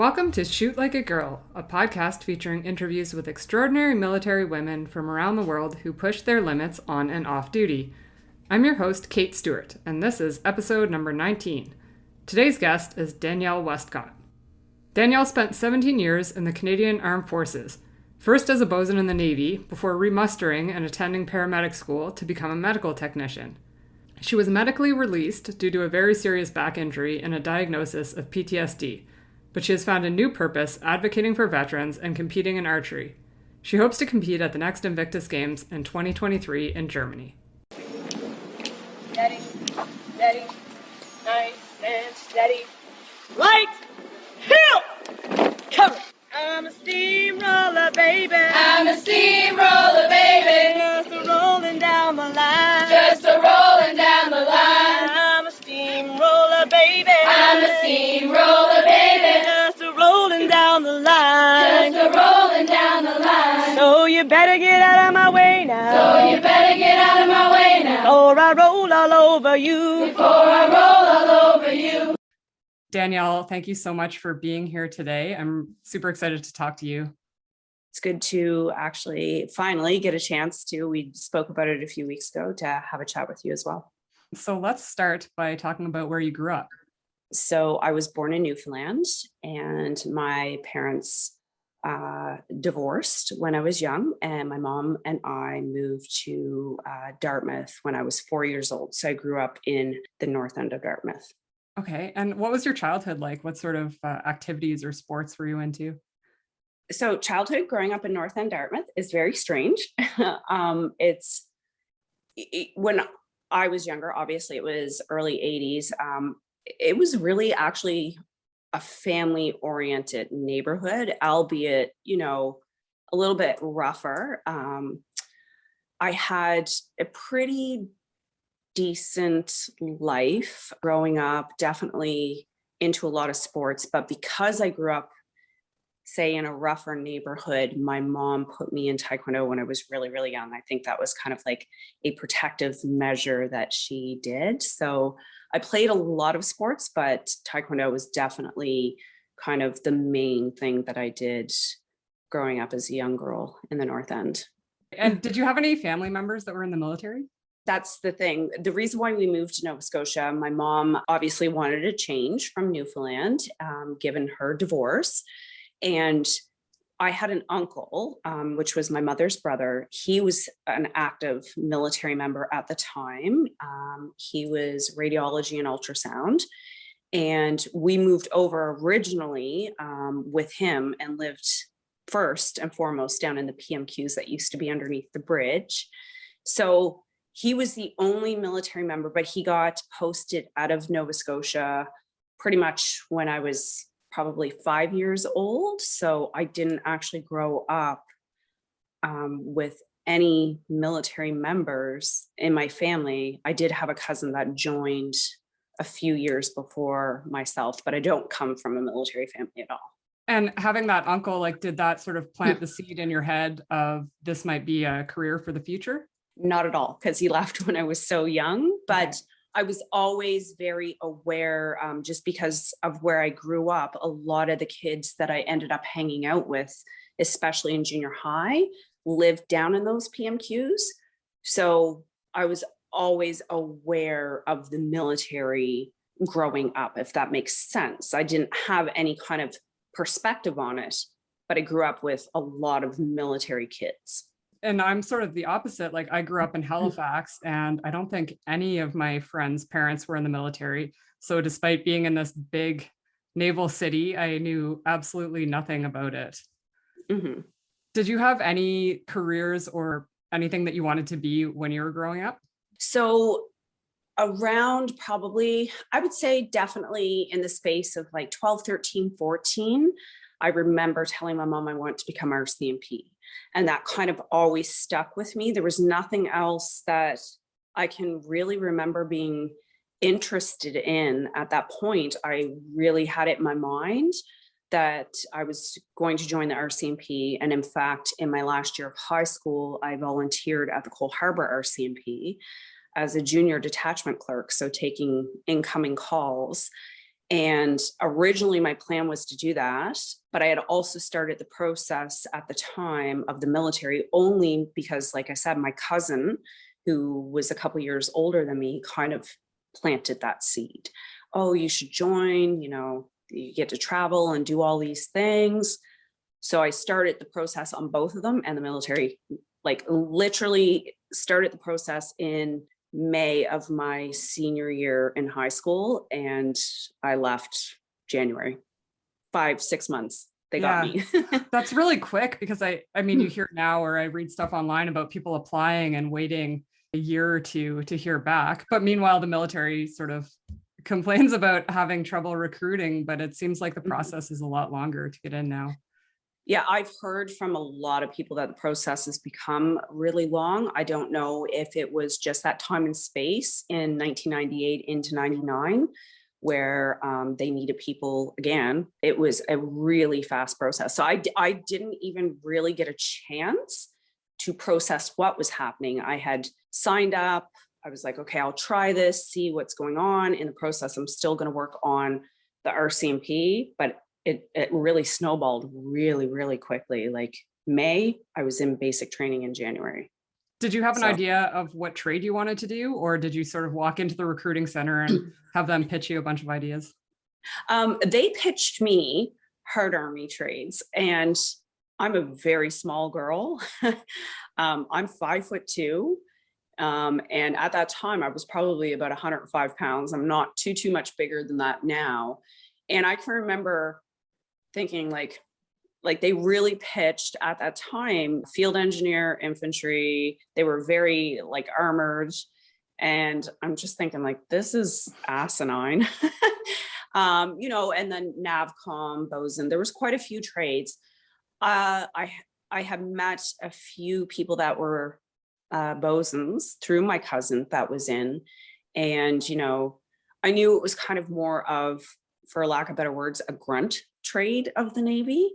Welcome to Shoot Like a Girl, a podcast featuring interviews with extraordinary military women from around the world who push their limits on and off duty. I'm your host, Kate Stewart, and this is episode number 19. Today's guest is Danielle Westcott. Danielle spent 17 years in the Canadian Armed Forces, first as a boatswain in the Navy, before remustering and attending paramedic school to become a medical technician. She was medically released due to a very serious back injury and a diagnosis of PTSD, but she has found a new purpose advocating for veterans and competing in archery. She hopes to compete at the next Invictus Games in 2023 in Germany. Steady, steady, nice and steady. Light, hill, cover. I'm a steamroller, baby. I'm a steamroller, baby. Just a rolling down the line. Just a rolling down the line. I'm a steamroller, baby. I'm a steamroller, baby. Just a rolling down the line. Just a rolling down the line. So you better get out of my way now. So you better get out of my way now. Or I roll all over you. Before I roll all over you. Danielle, thank you so much for being here today. I'm super excited to talk to you. It's good to actually finally get a chance to, we spoke about it a few weeks ago, to have a chat with you as well. So let's start by talking about where you grew up. So I was born in Newfoundland, and my parents divorced when I was young, and my mom and I moved to Dartmouth when I was 4 years old. So I grew up in the north end of Dartmouth. Okay, and what was your childhood like? What sort of activities or sports were you into? So childhood growing up in North End Dartmouth is very strange. When I was younger, obviously it was early 80s. It was really actually a family oriented neighborhood, albeit, a little bit rougher. I had a pretty decent life growing up, definitely into a lot of sports, but because I grew up, say, in a rougher neighborhood, my mom put me in Taekwondo when I was really, really young. I think that was kind of like a protective measure that she did. So I played a lot of sports, but Taekwondo was definitely kind of the main thing that I did growing up as a young girl in the North End. And did you have any family members that were in the military? That's the thing. The reason why we moved to Nova Scotia, my mom obviously wanted a change from Newfoundland, given her divorce. And I had an uncle, which was my mother's brother. He was an active military member at the time. He was radiology and ultrasound. And we moved over originally with him and lived first and foremost down in the PMQs that used to be underneath the bridge. So he was the only military member, but he got posted out of Nova Scotia pretty much when I was probably 5 years old. So I didn't actually grow up with any military members in my family. I did have a cousin that joined a few years before myself, but I don't come from a military family at all. And having that uncle, did that sort of plant the seed in your head of this might be a career for the future? Not at all, because he left when I was so young, but okay. I was always very aware, just because of where I grew up. A lot of the kids that I ended up hanging out with, especially in junior high, lived down in those PMQs. So I was always aware of the military growing up, if that makes sense. I didn't have any kind of perspective on it, but I grew up with a lot of military kids. And I'm sort of the opposite. I grew up in Halifax, and I don't think any of my friends' parents were in the military. So despite being in this big naval city, I knew absolutely nothing about it. Mm-hmm. Did you have any careers or anything that you wanted to be when you were growing up? So around probably, I would say definitely in the space of 12, 13, 14, I remember telling my mom I wanted to become RCMP. And that kind of always stuck with me. There was nothing else that I can really remember being interested in at that point. I really had it in my mind that I was going to join the RCMP. And in fact, in my last year of high school, I volunteered at the Cole Harbour RCMP as a junior detachment clerk, so taking incoming calls. And originally my plan was to do that, but I had also started the process at the time of the military only because, like I said, my cousin, who was a couple years older than me, kind of planted that seed. Oh, you should join, you get to travel and do all these things. So I started the process on both of them, and the military, like literally started the process in May of my senior year in high school, and I left January. 5-6 months they got me. That's really quick, because I mean, you hear now, or I read stuff online about people applying and waiting a year or two to hear back. But meanwhile, the military sort of complains about having trouble recruiting, but it seems like the process is a lot longer to get in now. Yeah, I've heard from a lot of people that the process has become really long. I don't know if it was just that time and space in 1998 into 99 where they needed people again. It was a really fast process. So I didn't even really get a chance to process what was happening. I had signed up. I was like, okay, I'll try this, see what's going on. In the process, I'm still going to work on the RCMP, but it really snowballed really, really quickly. Like May, I was in basic training in January. Did you have an idea of what trade you wanted to do, or did you sort of walk into the recruiting center and have them pitch you a bunch of ideas? They pitched me hard army trades, and I'm a very small girl. I'm 5'2". And at that time I was probably about 105 pounds. I'm not too much bigger than that now. And I can remember thinking like they really pitched at that time, field engineer, infantry. They were very like armored. And I'm just thinking like, this is asinine. And then NavCom, bosun, there was quite a few trades. I have met a few people that were bosuns through my cousin that was in. And, I knew it was kind of more of, for lack of better words, a grunt trade of the Navy.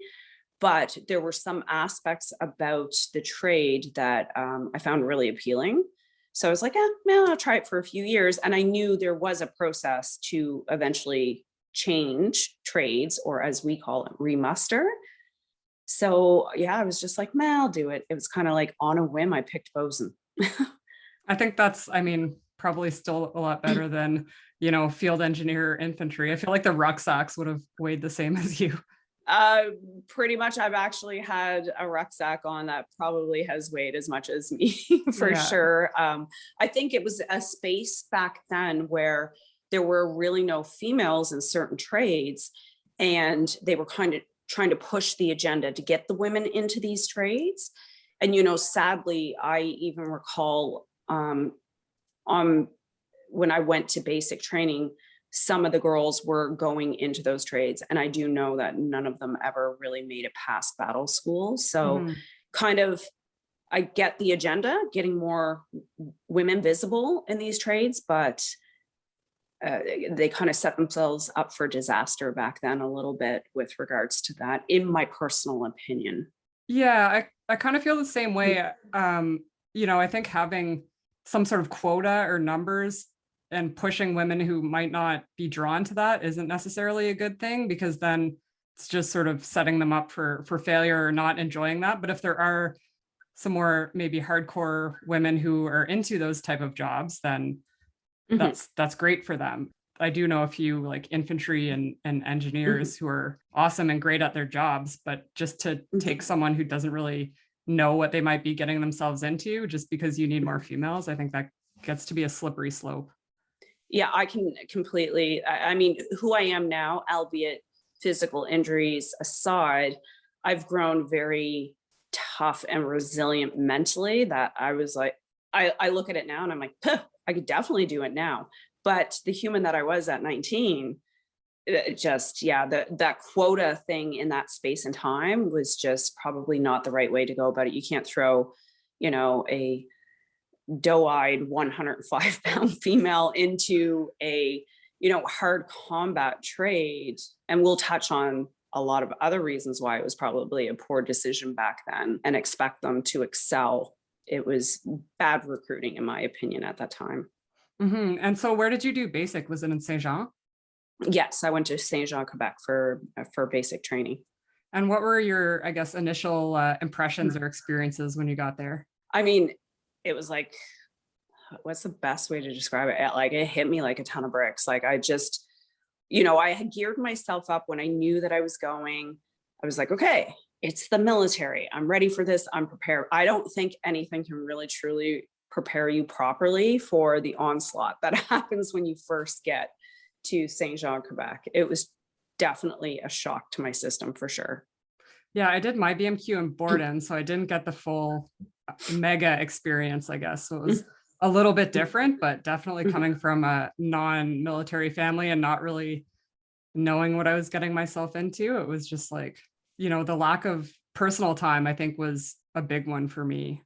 But there were some aspects about the trade that I found really appealing. So I was like, I'll try it for a few years. And I knew there was a process to eventually change trades, or as we call it, remuster. So yeah, I was just like, I'll do it. It was kind of like on a whim, I picked bosun. I think that's, probably still a lot better than, field engineer, infantry. I feel like the rucksacks would have weighed the same as you. Pretty much. I've actually had a rucksack on that probably has weighed as much as me for sure. I think it was a space back then where there were really no females in certain trades, and they were kind of trying to push the agenda to get the women into these trades. And, sadly, I even recall when I went to basic training, some of the girls were going into those trades. And I do know that none of them ever really made it past battle school. So kind of, I get the agenda, getting more women visible in these trades, but they kind of set themselves up for disaster back then a little bit with regards to that, in my personal opinion. Yeah, I kind of feel the same way. I think having some sort of quota or numbers and pushing women who might not be drawn to that isn't necessarily a good thing, because then it's just sort of setting them up for failure or not enjoying that. But if there are some more maybe hardcore women who are into those type of jobs, then that's great for them. I do know a few like infantry and engineers who are awesome and great at their jobs, but just to take someone who doesn't really know what they might be getting themselves into just because you need more females, I think that gets to be a slippery slope. Yeah, I can completely, who I am now, albeit physical injuries aside, I've grown very tough and resilient mentally, that I was like, I look at it now and I'm like, I could definitely do it now. But the human that I was at 19, that quota thing in that space and time was just probably not the right way to go about it. You can't throw, a doe-eyed 105-pound female into a, hard combat trade. And we'll touch on a lot of other reasons why it was probably a poor decision back then, and expect them to excel. It was bad recruiting, in my opinion, at that time. And so where did you do basic? Was it in Saint Jean? Yes, I went to Saint Jean, Quebec for basic training. And what were your, I guess, initial impressions or experiences when you got there? I mean, it was like, what's the best way to describe it? Like, it hit me like a ton of bricks. Like, I just, I had geared myself up when I knew that I was going. I was like, okay, it's the military. I'm ready for this. I'm prepared. I don't think anything can really truly prepare you properly for the onslaught that happens when you first get to Saint Jean, Quebec. It was definitely a shock to my system for sure. Yeah, I did my BMQ in Borden, so I didn't get the full mega experience, I guess. So it was a little bit different, but definitely coming from a non-military family and not really knowing what I was getting myself into. It was just like, the lack of personal time, I think, was a big one for me.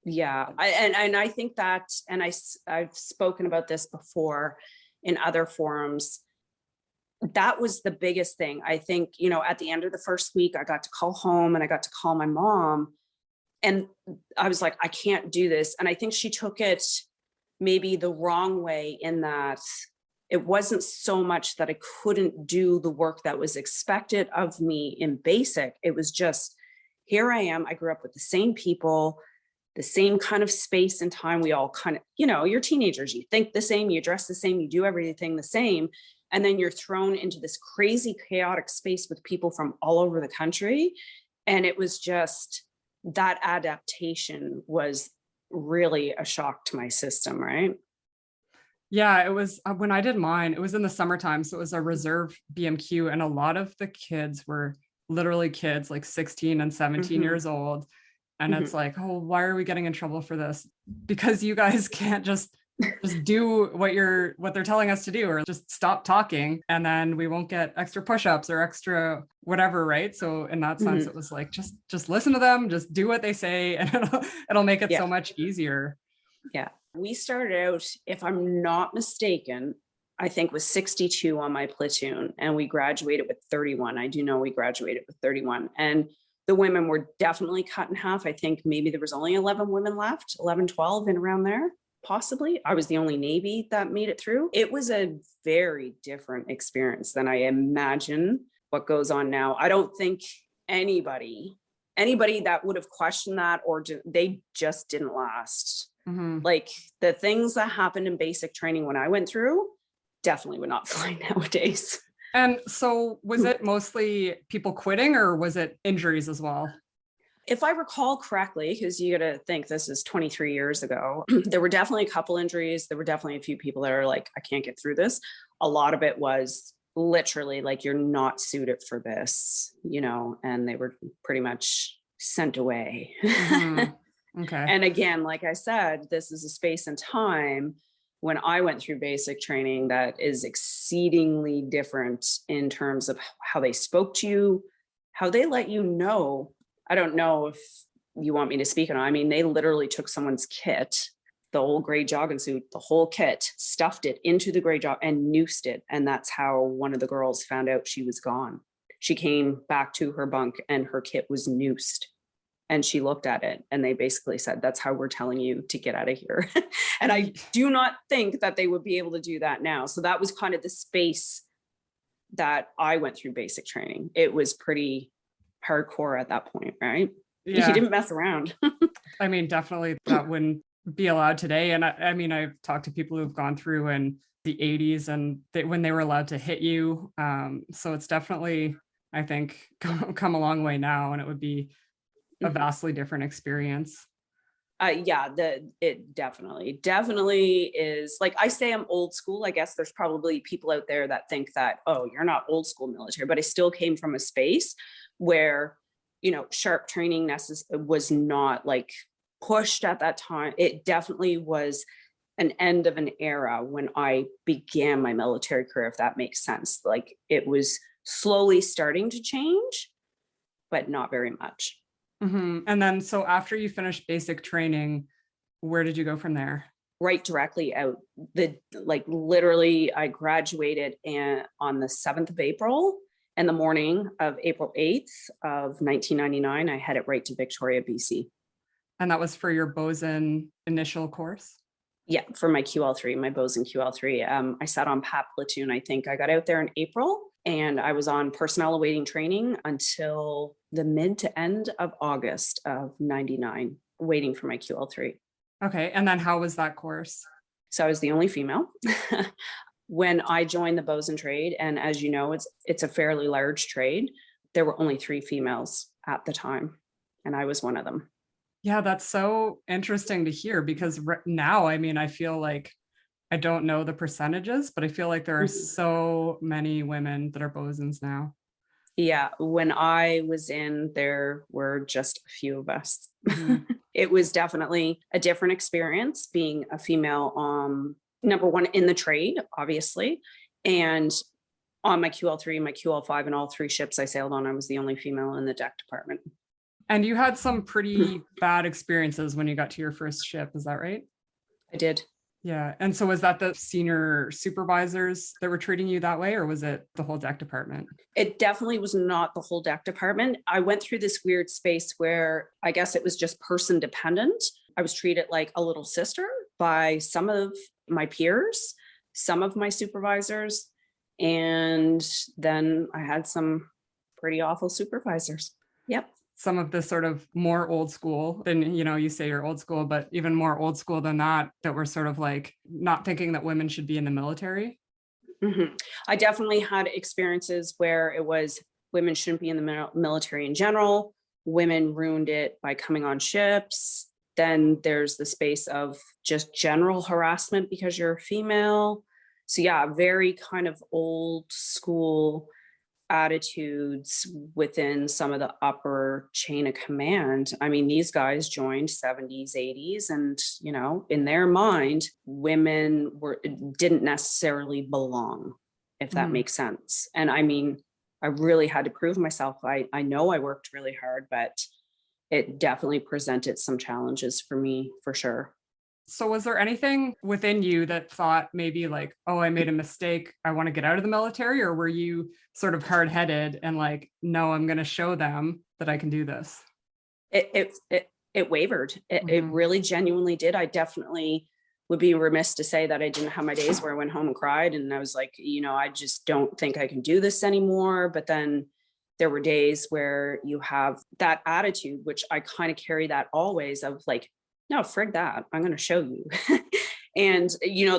Yeah, I think that, and I've spoken about this before in other forums. That was the biggest thing. I think, at the end of the first week, I got to call home and I got to call my mom. And I was like, I can't do this. And I think she took it maybe the wrong way, in that it wasn't so much that I couldn't do the work that was expected of me in basic. It was just, here I am. I grew up with the same people, the same kind of space and time. We all kind of, you're teenagers, you think the same, you dress the same, you do everything the same. And then you're thrown into this crazy chaotic space with people from all over the country. And it was just, that adaptation was really a shock to my system, right? Yeah, it was when I did mine, it was in the summertime. So it was a reserve BMQ. And a lot of the kids were literally kids like 16 and 17 years old. And it's like, oh, why are we getting in trouble for this? Because you guys can't just do what they're telling us to do, or just stop talking, and then we won't get extra push-ups or extra whatever, right? So in that sense, it was like, just listen to them, just do what they say, and it'll make it so much easier. Yeah. We started out, if I'm not mistaken, I think was 62 on my platoon, and we graduated with 31. I do know we graduated with 31, and the women were definitely cut in half. I think maybe there was only 11 women left, 11, 12 and around there. Possibly. I was the only Navy that made it through. It was a very different experience than I imagine what goes on now. I don't think anybody that would have questioned that, or they just didn't last. Like, the things that happened in basic training when I went through definitely would not fly nowadays. And so was it mostly people quitting, or was it injuries as well? If I recall correctly, because you got to think this is 23 years ago, there were definitely a couple injuries. There were definitely a few people that are like, I can't get through this. A lot of it was literally like, you're not suited for this, and they were pretty much sent away. Okay. And again, like I said, this is a space and time when I went through basic training that is exceedingly different in terms of how they spoke to you, how they let you know. I don't know if you want me to speak on it. I mean, they literally took someone's kit, the old gray jogging suit, the whole kit, stuffed it into the gray jog and noosed it. And that's how one of the girls found out she was gone. She came back to her bunk and her kit was noosed. And she looked at it and they basically said, that's how we're telling you to get out of here. And I do not think that they would be able to do that now. So that was kind of the space that I went through basic training. It was pretty hardcore at that point, right? Yeah. You didn't mess around. I mean, definitely that wouldn't be allowed today. And I mean, I've talked to people who've gone through in the 80s and when they were allowed to hit you. So it's definitely, I think, come a long way now, and it would be a vastly different experience. It definitely is. Like, I say I'm old school. I guess there's probably people out there that think that, oh, you're not old school military, but I still came from a space where, sharp training was not like pushed at that time. It definitely was an end of an era when I began my military career, if that makes sense. Like, it was slowly starting to change, but not very much. And then, so after you finished basic training, where did you go from there? Right directly out. Literally, I graduated on the 7th of April, and the morning of April 8th of 1999, I headed right to Victoria, BC. And that was for your bosun initial course? Yeah, for my QL3, my Boatswain QL3. I sat on PAP platoon. I think I got out there in April, and I was on personnel awaiting training until the mid to end of August of 99, waiting for my QL3. Okay. And then how was that course? So I was the only female. When I joined the bosun trade, and as you know, it's a fairly large trade, there were only 3 females at the time, and I was one of them. Yeah, that's so interesting to hear because now, I mean, I feel like I don't know the percentages, but I feel like there are so many women that are bosuns now. Yeah, when I was in, there were just a few of us. Mhm. It was definitely a different experience being a female, number one in the trade, obviously. And on my QL3, my QL5, and all 3 ships I sailed on, I was the only female in the deck department. And you had some pretty bad experiences when you got to your first ship, is that right? I did. Yeah. And so was that the senior supervisors that were treating you that way, or was it the whole deck department? It definitely was not the whole deck department. I went through this weird space where I guess it was just person dependent. I was treated like a little sister by some of my peers, some of my supervisors, and then I had some pretty awful supervisors. Yep. Some of the sort of more old school than, you say you're old school, but even more old school than that were sort of like not thinking that women should be in the military. Mm-hmm. I definitely had experiences where it was women shouldn't be in the military in general. Women ruined it by coming on ships. Then there's the space of just general harassment because you're a female. So yeah, very kind of old school attitudes within some of the upper chain of command. I mean, these guys joined 70s, 80s, and in their mind, women didn't necessarily belong, if that makes sense. And I mean, I really had to prove myself. I know I worked really hard, but it definitely presented some challenges for me, for sure. So was there anything within you that thought maybe like, oh, I made a mistake, I want to get out of the military? Or were you sort of hard-headed and like, no, I'm going to show them that I can do this? It wavered. It really genuinely did. I definitely would be remiss to say that I didn't have my days where I went home and cried. And I was like, I just don't think I can do this anymore. But then there were days where you have that attitude, which I kind of carry that always of like, no, frig that, I'm going to show you. And,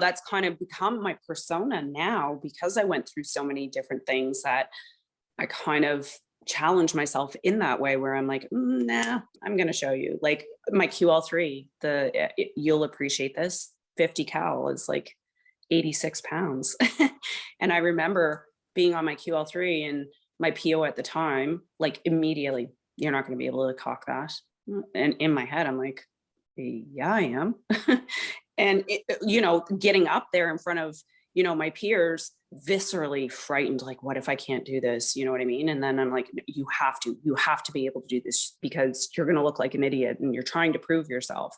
that's kind of become my persona now because I went through so many different things that I kind of challenge myself in that way where I'm like, nah, I'm going to show you. Like my QL3, you'll appreciate this, 50 cal is like 86 pounds. And I remember being on my QL3 and my PO at the time, like immediately, you're not going to be able to cock that. And in my head, I'm like, yeah, I am. And, getting up there in front of, my peers, viscerally frightened, like, what if I can't do this? You know what I mean? And then I'm like, you have to be able to do this because you're going to look like an idiot and you're trying to prove yourself.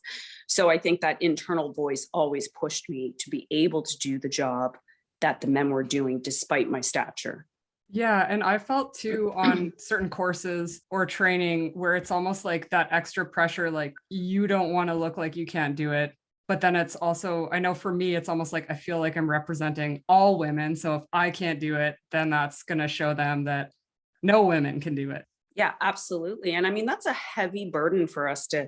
So I think that internal voice always pushed me to be able to do the job that the men were doing despite my stature. Yeah. And I felt too on certain courses or training where it's almost like that extra pressure, like you don't want to look like you can't do it. But then it's also, I know for me, it's almost like I feel like I'm representing all women. So if I can't do it, then that's going to show them that no women can do it. Yeah, absolutely. And I mean, that's a heavy burden for us to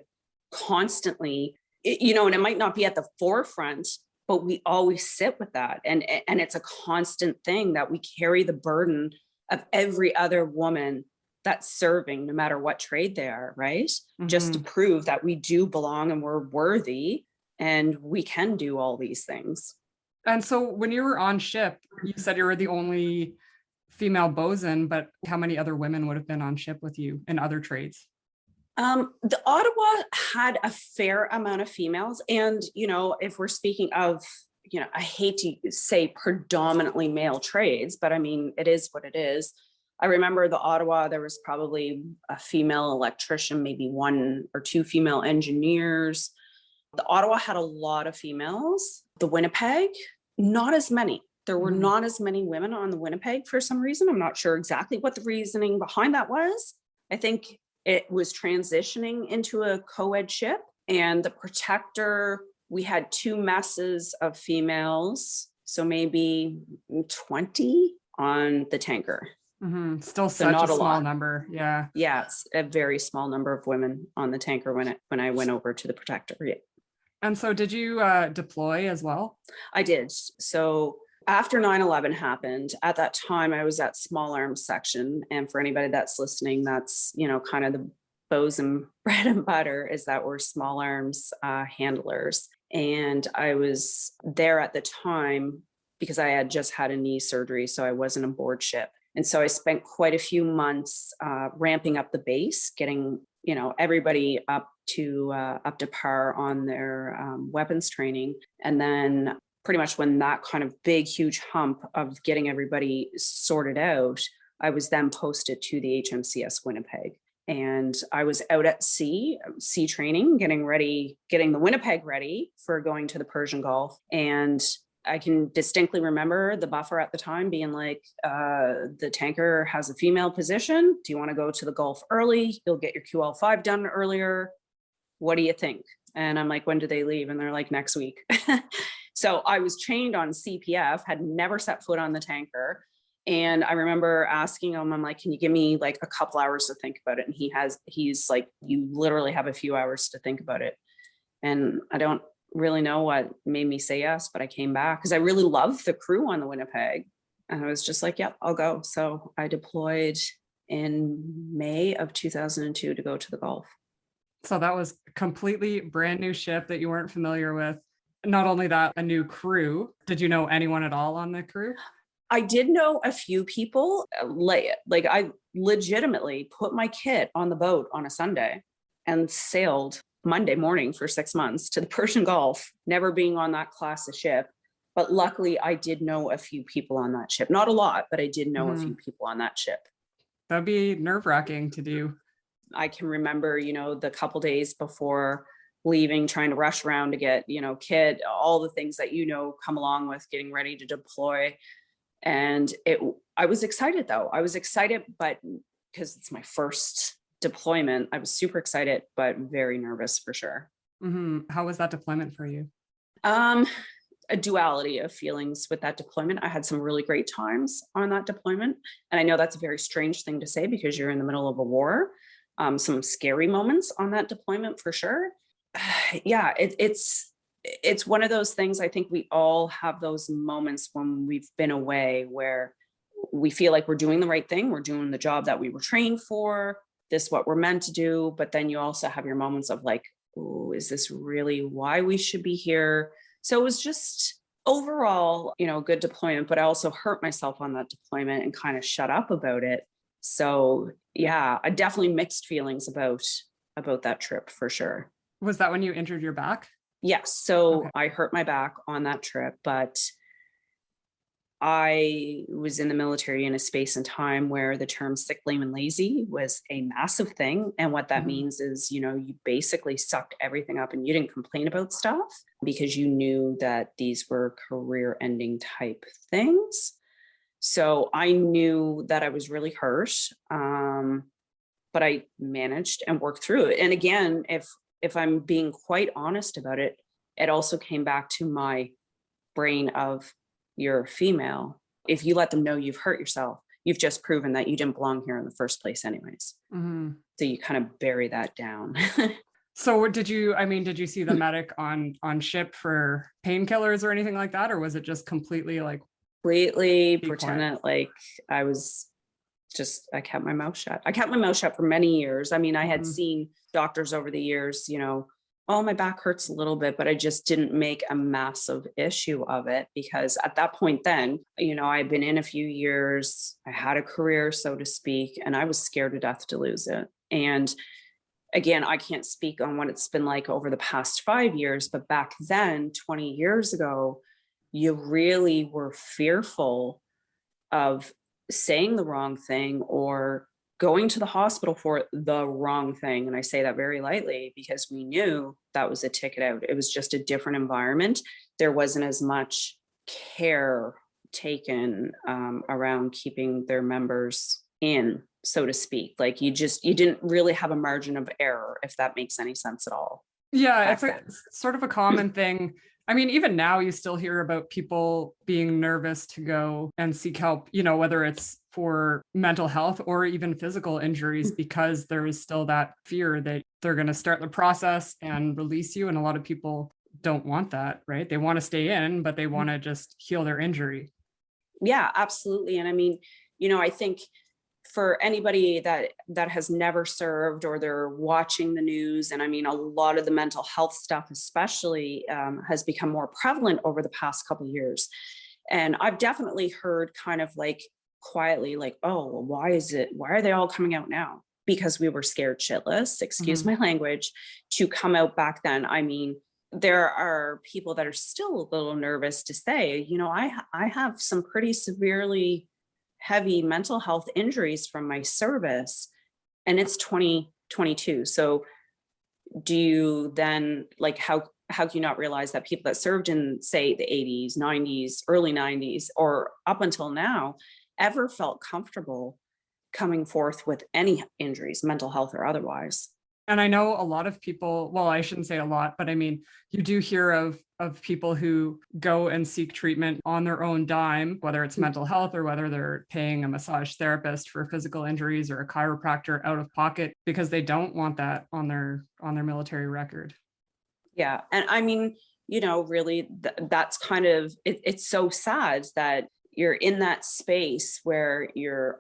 constantly, and it might not be at the forefront, but we always sit with that. And it's a constant thing that we carry the burden of every other woman that's serving, no matter what trade they are, right? Just to prove that we do belong and we're worthy and we can do all these things. And so when you were on ship, you said you were the only female bosun, but how many other women would have been on ship with you in other trades? The Ottawa had a fair amount of females. And, if we're speaking of, I hate to say predominantly male trades, but I mean, it is what it is. I remember the Ottawa, there was probably a female electrician, maybe 1 or 2 female engineers. The Ottawa had a lot of females. The Winnipeg, not as many. There were not as many women on the Winnipeg for some reason. I'm not sure exactly what the reasoning behind that was. I think it was transitioning into a co-ed ship, and the Protector we had 2 messes of females, so maybe 20 on the tanker. Mm-hmm. Still So such not a a small lot. number. Yeah. Yeah, it's a very small number of women on the tanker when I went over to the protector. Yeah. And so did you deploy as well? I did. So after 9/11 happened, at that time I was at small arms section. And for anybody that's listening, that's, kind of the bows and bread and butter is that we're small arms handlers. And I was there at the time because I had just had a knee surgery. So I wasn't aboard ship. And so I spent quite a few months ramping up the base, getting, everybody up to par on their weapons training. And then pretty much when that kind of big, huge hump of getting everybody sorted out, I was then posted to the HMCS Winnipeg. And I was out at sea training, getting the Winnipeg ready for going to the Persian Gulf. And I can distinctly remember the buffer at the time being like, the tanker has a female position. Do you want to go to the Gulf early? You'll get your QL5 done earlier. What do you think? And I'm like, when do they leave? And they're like, next week. So I was trained on CPF, had never set foot on the tanker. And I remember asking him, I'm like, can you give me like a couple hours to think about it? And he's like, you literally have a few hours to think about it. And I don't really know what made me say yes, but I came back because I really loved the crew on the Winnipeg. And I was just like, yep, I'll go. So I deployed in May of 2002 to go to the Gulf. So that was a completely brand new ship that you weren't familiar with. Not only that, a new crew. Did you know anyone at all on the crew? I did know a few people. Like I legitimately put my kit on the boat on a Sunday and sailed Monday morning for 6 months to the Persian Gulf, never being on that class of ship. But luckily I did know a few people on that ship. Not a lot, but I did know a few people on that ship. That'd be nerve-wracking to do. I can remember, the couple days before leaving, trying to rush around to get, kit, all the things that, come along with getting ready to deploy. And I was excited though. I was excited, but because it's my first deployment, I was super excited, but very nervous for sure. Mm-hmm. How was that deployment for you? A duality of feelings with that deployment. I had some really great times on that deployment. And I know that's a very strange thing to say because you're in the middle of a war. Some scary moments on that deployment for sure. Yeah, it's one of those things. I think we all have those moments when we've been away where we feel like we're doing the right thing. We're doing the job that we were trained for. This is what we're meant to do. But then you also have your moments of like, oh, is this really why we should be here? So it was just overall, good deployment, but I also hurt myself on that deployment and kind of shut up about it. So yeah, I definitely mixed feelings about that trip for sure. Was that when you injured your back? Yes. So Okay. I hurt my back on that trip, but I was in the military in a space and time where the term sick, lame, and lazy was a massive thing. And what that means is, you basically sucked everything up and you didn't complain about stuff because you knew that these were career ending type things. So I knew that I was really hurt, but I managed and worked through it. And again, if I'm being quite honest about it, it also came back to my brain of, you're a female. If you let them know you've hurt yourself, you've just proven that you didn't belong here in the first place anyways. Mm-hmm. So you kind of bury that down. So did you see the medic on ship for painkillers or anything like that? Or was it just completely like pretending like I kept my mouth shut. I kept my mouth shut for many years. I mean, I had seen doctors over the years, oh, my back hurts a little bit, but I just didn't make a massive issue of it because at that point then, I'd been in a few years, I had a career, so to speak, and I was scared to death to lose it. And again, I can't speak on what it's been like over the past 5 years, but back then, 20 years ago, you really were fearful of saying the wrong thing or going to the hospital for the wrong thing. And I say that very lightly because we knew that was a ticket out. It was just a different environment. There wasn't as much care taken around keeping their members in, so to speak. Like you didn't really have a margin of error, if that makes any sense at all. Yeah, back then. it's sort of a common thing. I mean, even now you still hear about people being nervous to go and seek help, whether it's for mental health or even physical injuries, because there is still that fear that they're going to start the process and release you. And a lot of people don't want that, right? They want to stay in, but they want to just heal their injury. Yeah, absolutely. And I mean, I think for anybody that has never served or they're watching the news, and I mean, a lot of the mental health stuff especially has become more prevalent over the past couple of years. And I've definitely heard kind of like quietly like, oh, well, why are they all coming out now? Because we were scared shitless, excuse my language, to come out back then. I mean, there are people that are still a little nervous to say, I have some pretty severely heavy mental health injuries from my service, and it's 2022. So do you then, like, how can you not realize that people that served in, say, the 80s, 90s, early 90s, or up until now, ever felt comfortable coming forth with any injuries, mental health or otherwise? And I know a lot of people, well, I shouldn't say a lot, but I mean, you do hear of people who go and seek treatment on their own dime, whether it's mental health or whether they're paying a massage therapist for physical injuries or a chiropractor out of pocket because they don't want that on their military record. Yeah. And I mean, really that's kind of, it's so sad that you're in that space where you're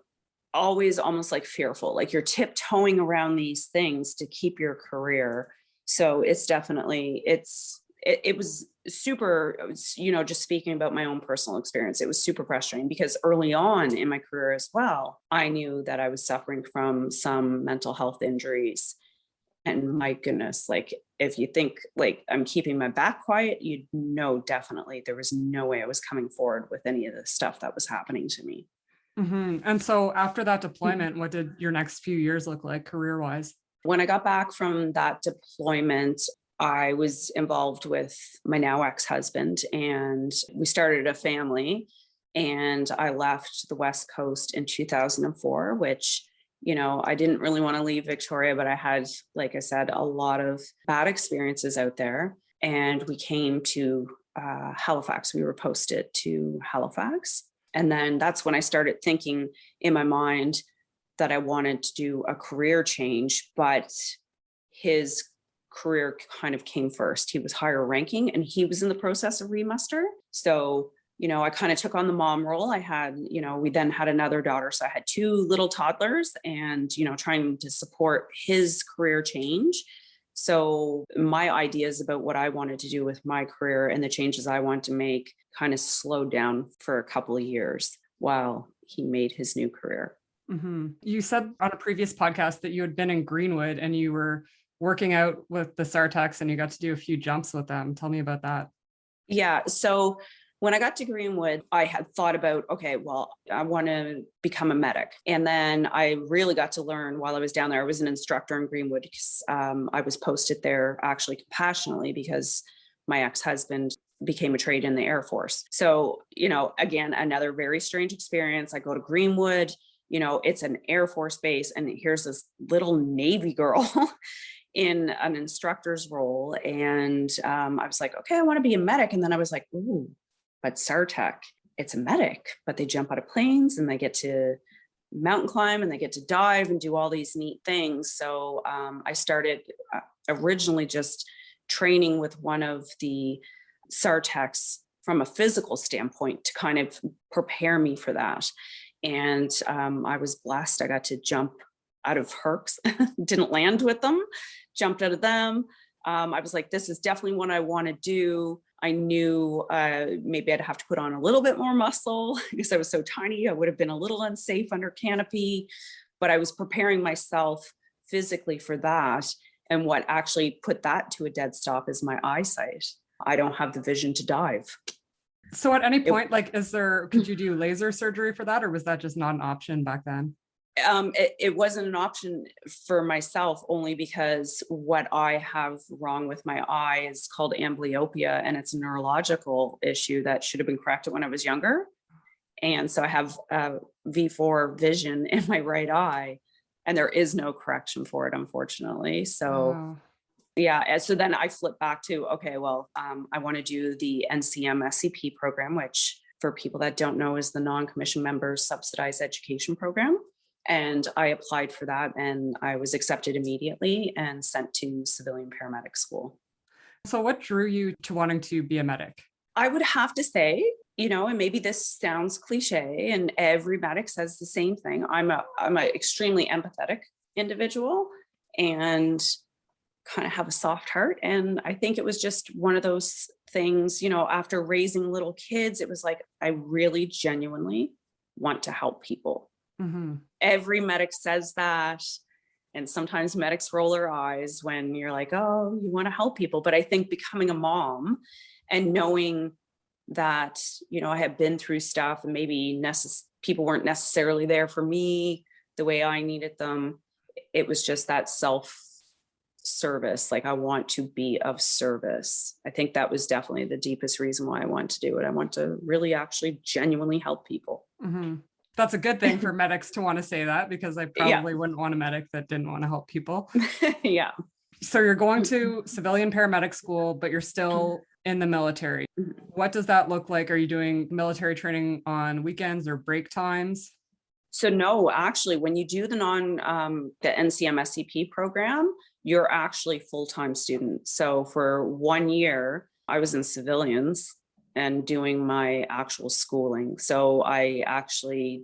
always almost like fearful, like you're tiptoeing around these things to keep your career. So it's definitely, it was super, just speaking about my own personal experience, it was super frustrating because early on in my career as well, I knew that I was suffering from some mental health injuries. And my goodness, like if you think like I'm keeping my back quiet, definitely there was no way I was coming forward with any of the stuff that was happening to me. And so after that deployment, what did your next few years look like career-wise? When I got back from that deployment, I was involved with my now ex-husband, and we started a family. And I left the West Coast in 2004, which, I didn't really want to leave Victoria, but I had, like I said, a lot of bad experiences out there. And we came to Halifax. We were posted to Halifax. And then that's when I started thinking in my mind that I wanted to do a career change, but his career kind of came first. He was higher ranking and he was in the process of remuster. So, I kind of took on the mom role. I had, we then had another daughter. So I had two little toddlers and, trying to support his career change. So my ideas about what I wanted to do with my career and the changes I want to make kind of slowed down for a couple of years while he made his new career. You said on a previous podcast that you had been in Greenwood and you were working out with the Sartecs and you got to do a few jumps with them. Tell me about that. Yeah. So when I got to Greenwood, I had thought about, okay, well, I want to become a medic. And then I really got to learn while I was down there. I was an instructor in Greenwood because I was posted there actually compassionately because my ex-husband became a trade in the Air Force. So, again, another very strange experience. I go to Greenwood, it's an Air Force base, and here's this little Navy girl in an instructor's role. And I was like, okay, I want to be a medic. And then I was like, ooh, but Sartec, it's a medic, but they jump out of planes and they get to mountain climb and they get to dive and do all these neat things. So I started originally just training with one of the Sartecs from a physical standpoint to kind of prepare me for that. And I was blessed. I got to jump out of Hercs, didn't land with them, jumped out of them. I was like, this is definitely what I want to do. I knew maybe I'd have to put on a little bit more muscle because I was so tiny. I would have been a little unsafe under canopy, but I was preparing myself physically for that. And what actually put that to a dead stop is my eyesight. I don't have the vision to dive. So at any point, could you do laser surgery for that, or was that just not an option back then? It wasn't an option for myself only because what I have wrong with my eye is called amblyopia, and it's a neurological issue that should have been corrected when I was younger. And so I have V4 vision in my right eye, and there is no correction for it, unfortunately. So Yeah. And so then I flipped back to, okay, well, I want to do the NCM SCP program, which for people that don't know is the non-commissioned members subsidized education program. And I applied for that and I was accepted immediately and sent to civilian paramedic school. So what drew you to wanting to be a medic? I would have to say, and maybe this sounds cliche and every medic says the same thing. I'm an extremely empathetic individual and kind of have a soft heart. And I think it was just one of those things, after raising little kids, it was like, I really genuinely want to help people. Mm-hmm. Every medic says that. And sometimes medics roll their eyes when you're like, oh, you want to help people. But I think becoming a mom and knowing that, I had been through stuff and maybe people weren't necessarily there for me the way I needed them. It was just that self-service. Like, I want to be of service. I think that was definitely the deepest reason why I want to do it. I want to really actually genuinely help people. Mm-hmm. That's a good thing for medics to want to say that, because I probably wouldn't want a medic that didn't want to help people. Yeah. So you're going to civilian paramedic school, but you're still in the military. What does that look like? Are you doing military training on weekends or break times? So no, actually, when you do the NCM SCP program, you're actually full-time student. So for 1 year, I was in civilians and doing my actual schooling. So I actually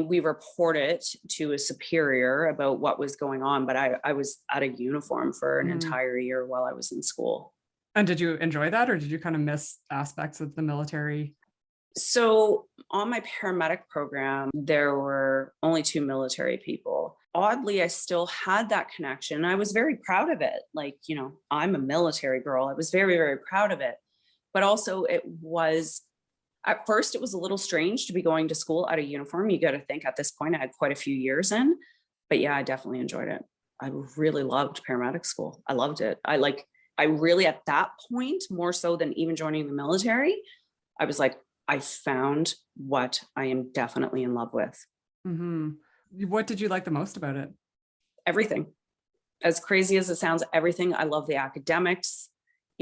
we reported to a superior about what was going on, but I was out of uniform for an entire year while I was in school. And did you enjoy that, or did you kind of miss aspects of the military? So on my paramedic program, there were only 2 military people. Oddly, I still had that connection. I was very proud of it. Like, I'm a military girl. I was very, very proud of it. But also at first it was a little strange to be going to school out of uniform. You got to think at this point, I had quite a few years in, but yeah, I definitely enjoyed it. I really loved paramedic school. I loved it. I really, at that point, more so than even joining the military, I was like, I found what I am definitely in love with. Mm-hmm. What did you like the most about it? Everything. As crazy as it sounds, everything. I love the academics.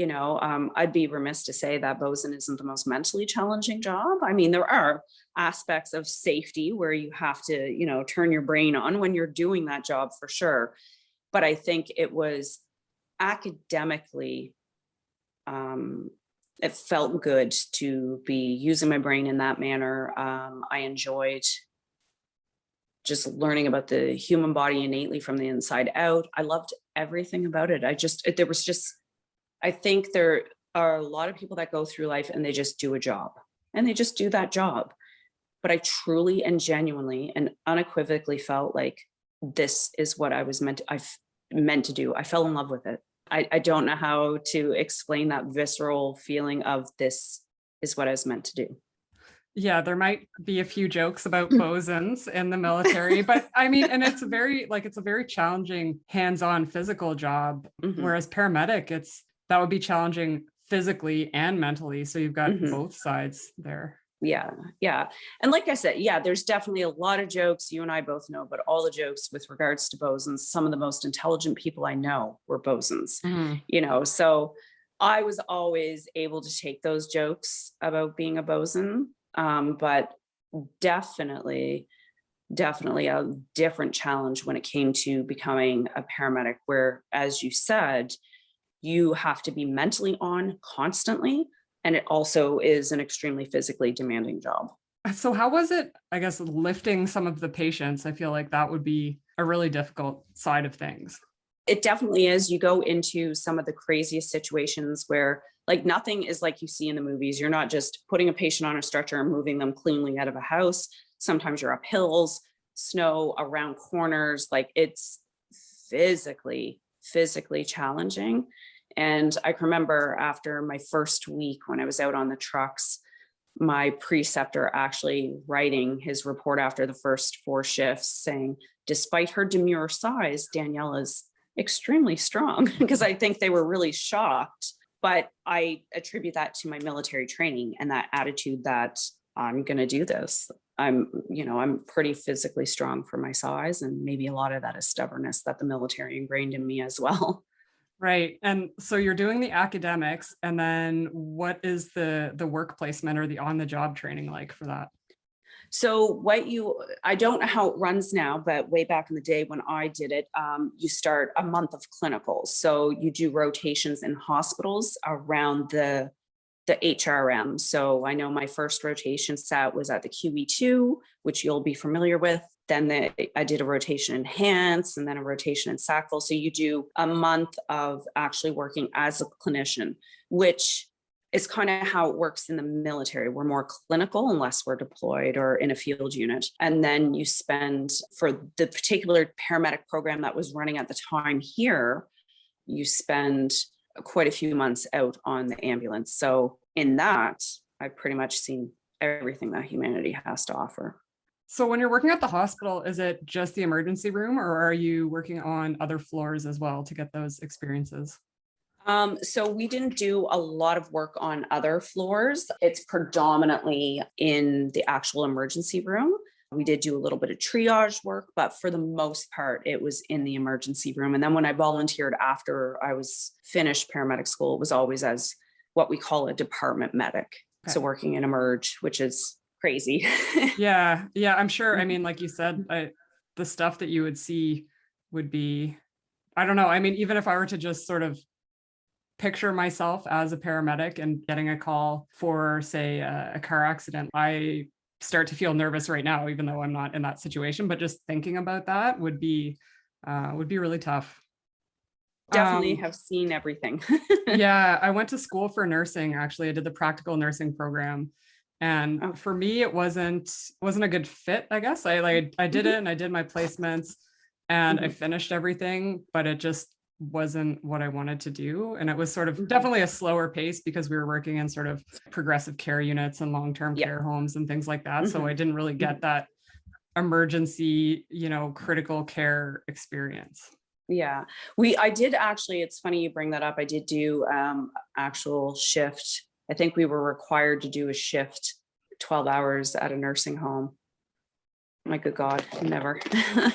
I'd be remiss to say that bosun isn't the most mentally challenging job. I mean, there are aspects of safety where you have to, turn your brain on when you're doing that job for sure. But I think it was academically, it felt good to be using my brain in that manner. I enjoyed just learning about the human body innately from the inside out. I loved everything about it. I think there are a lot of people that go through life and they just do a job and they just do that job. But I truly and genuinely and unequivocally felt like this is what I was meant to do. I fell in love with it. I don't know how to explain that visceral feeling of this is what I was meant to do. Yeah, there might be a few jokes about bosons in the military, but I mean, and it's a very challenging hands-on physical job. Mm-hmm. Whereas paramedic, that would be challenging physically and mentally. So you've got both sides there. Yeah. Yeah. And like I said, there's definitely a lot of jokes. You and I both know, but all the jokes with regards to bosons, some of the most intelligent people I know were bosons, so I was always able to take those jokes about being a bosun. But definitely a different challenge when it came to becoming a paramedic, where, as you said, you have to be mentally on constantly. And it also is an extremely physically demanding job. So how was it, I guess, lifting some of the patients? I feel like that would be a really difficult side of things. It definitely is. You go into some of the craziest situations where nothing is like you see in the movies. You're not just putting a patient on a stretcher and moving them cleanly out of a house. Sometimes you're up hills, snow, around corners. It's physically challenging. And I can remember after my first week when I was out on the trucks, my preceptor actually writing his report after the first 4 shifts saying, despite her demure size, Danielle is extremely strong, because I think they were really shocked. But I attribute that to my military training and that attitude that I'm going to do this. I'm pretty physically strong for my size. And maybe a lot of that is stubbornness that the military ingrained in me as well. Right. And so you're doing the academics, and then what is the work placement or the on the job training like for that? So I don't know how it runs now, but way back in the day when I did it, you start a month of clinicals. So you do rotations in hospitals around the HRM. So I know my first rotation set was at the QE2, which you'll be familiar with. Then I did a rotation in Hants and then a rotation in Sackville. So you do a month of actually working as a clinician, which is kind of how it works in the military. We're more clinical unless we're deployed or in a field unit. And then you spend, for the particular paramedic program that was running at the time here, you spend quite a few months out on the ambulance. So in that, I've pretty much seen everything that humanity has to offer. So when you're working at the hospital, is it just the emergency room, or are you working on other floors as well to get those experiences? So we didn't do a lot of work on other floors. It's predominantly in the actual emergency room. We did do a little bit of triage work, but for the most part, it was in the emergency room. And then when I volunteered after I was finished paramedic school, it was always as what we call a department medic. Okay. So working in emerge, which is crazy. Yeah, I'm sure. I mean, like you said, the stuff that you would see would be, I don't know. I mean, even if I were to just sort of picture myself as a paramedic and getting a call for, say, a car accident, I start to feel nervous right now, even though I'm not in that situation. But just thinking about that would be really tough. Definitely have seen everything. Yeah, I went to school for nursing. Actually, I did the practical nursing program, and for me, it wasn't a good fit. I guess I did it and I did my placements and I finished everything, but it just wasn't what I wanted to do. And it was sort of definitely a slower pace because we were working in sort of progressive care units and long-term care homes and things like that. So I didn't really get that emergency, critical care experience. Yeah, I did actually, it's funny you bring that up. I did do actual shift. I think we were required to do a shift 12 hours at a nursing home. My good God, never.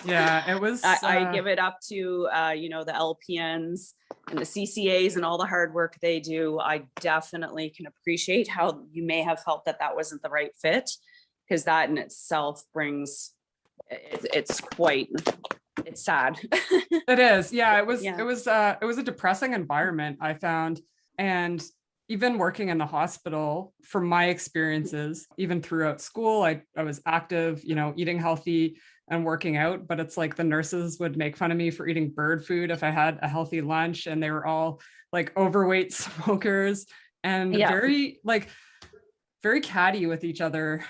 Yeah, it was. I give it up to, the LPNs and the CCAs and all the hard work they do. I definitely can appreciate how you may have felt that wasn't the right fit, because that in itself brings, it's sad. It is. Yeah, it was a depressing environment, I found. And even working in the hospital, from my experiences, even throughout school, I was active, eating healthy and working out, but it's like the nurses would make fun of me for eating bird food if I had a healthy lunch, and they were all like overweight smokers and very catty with each other.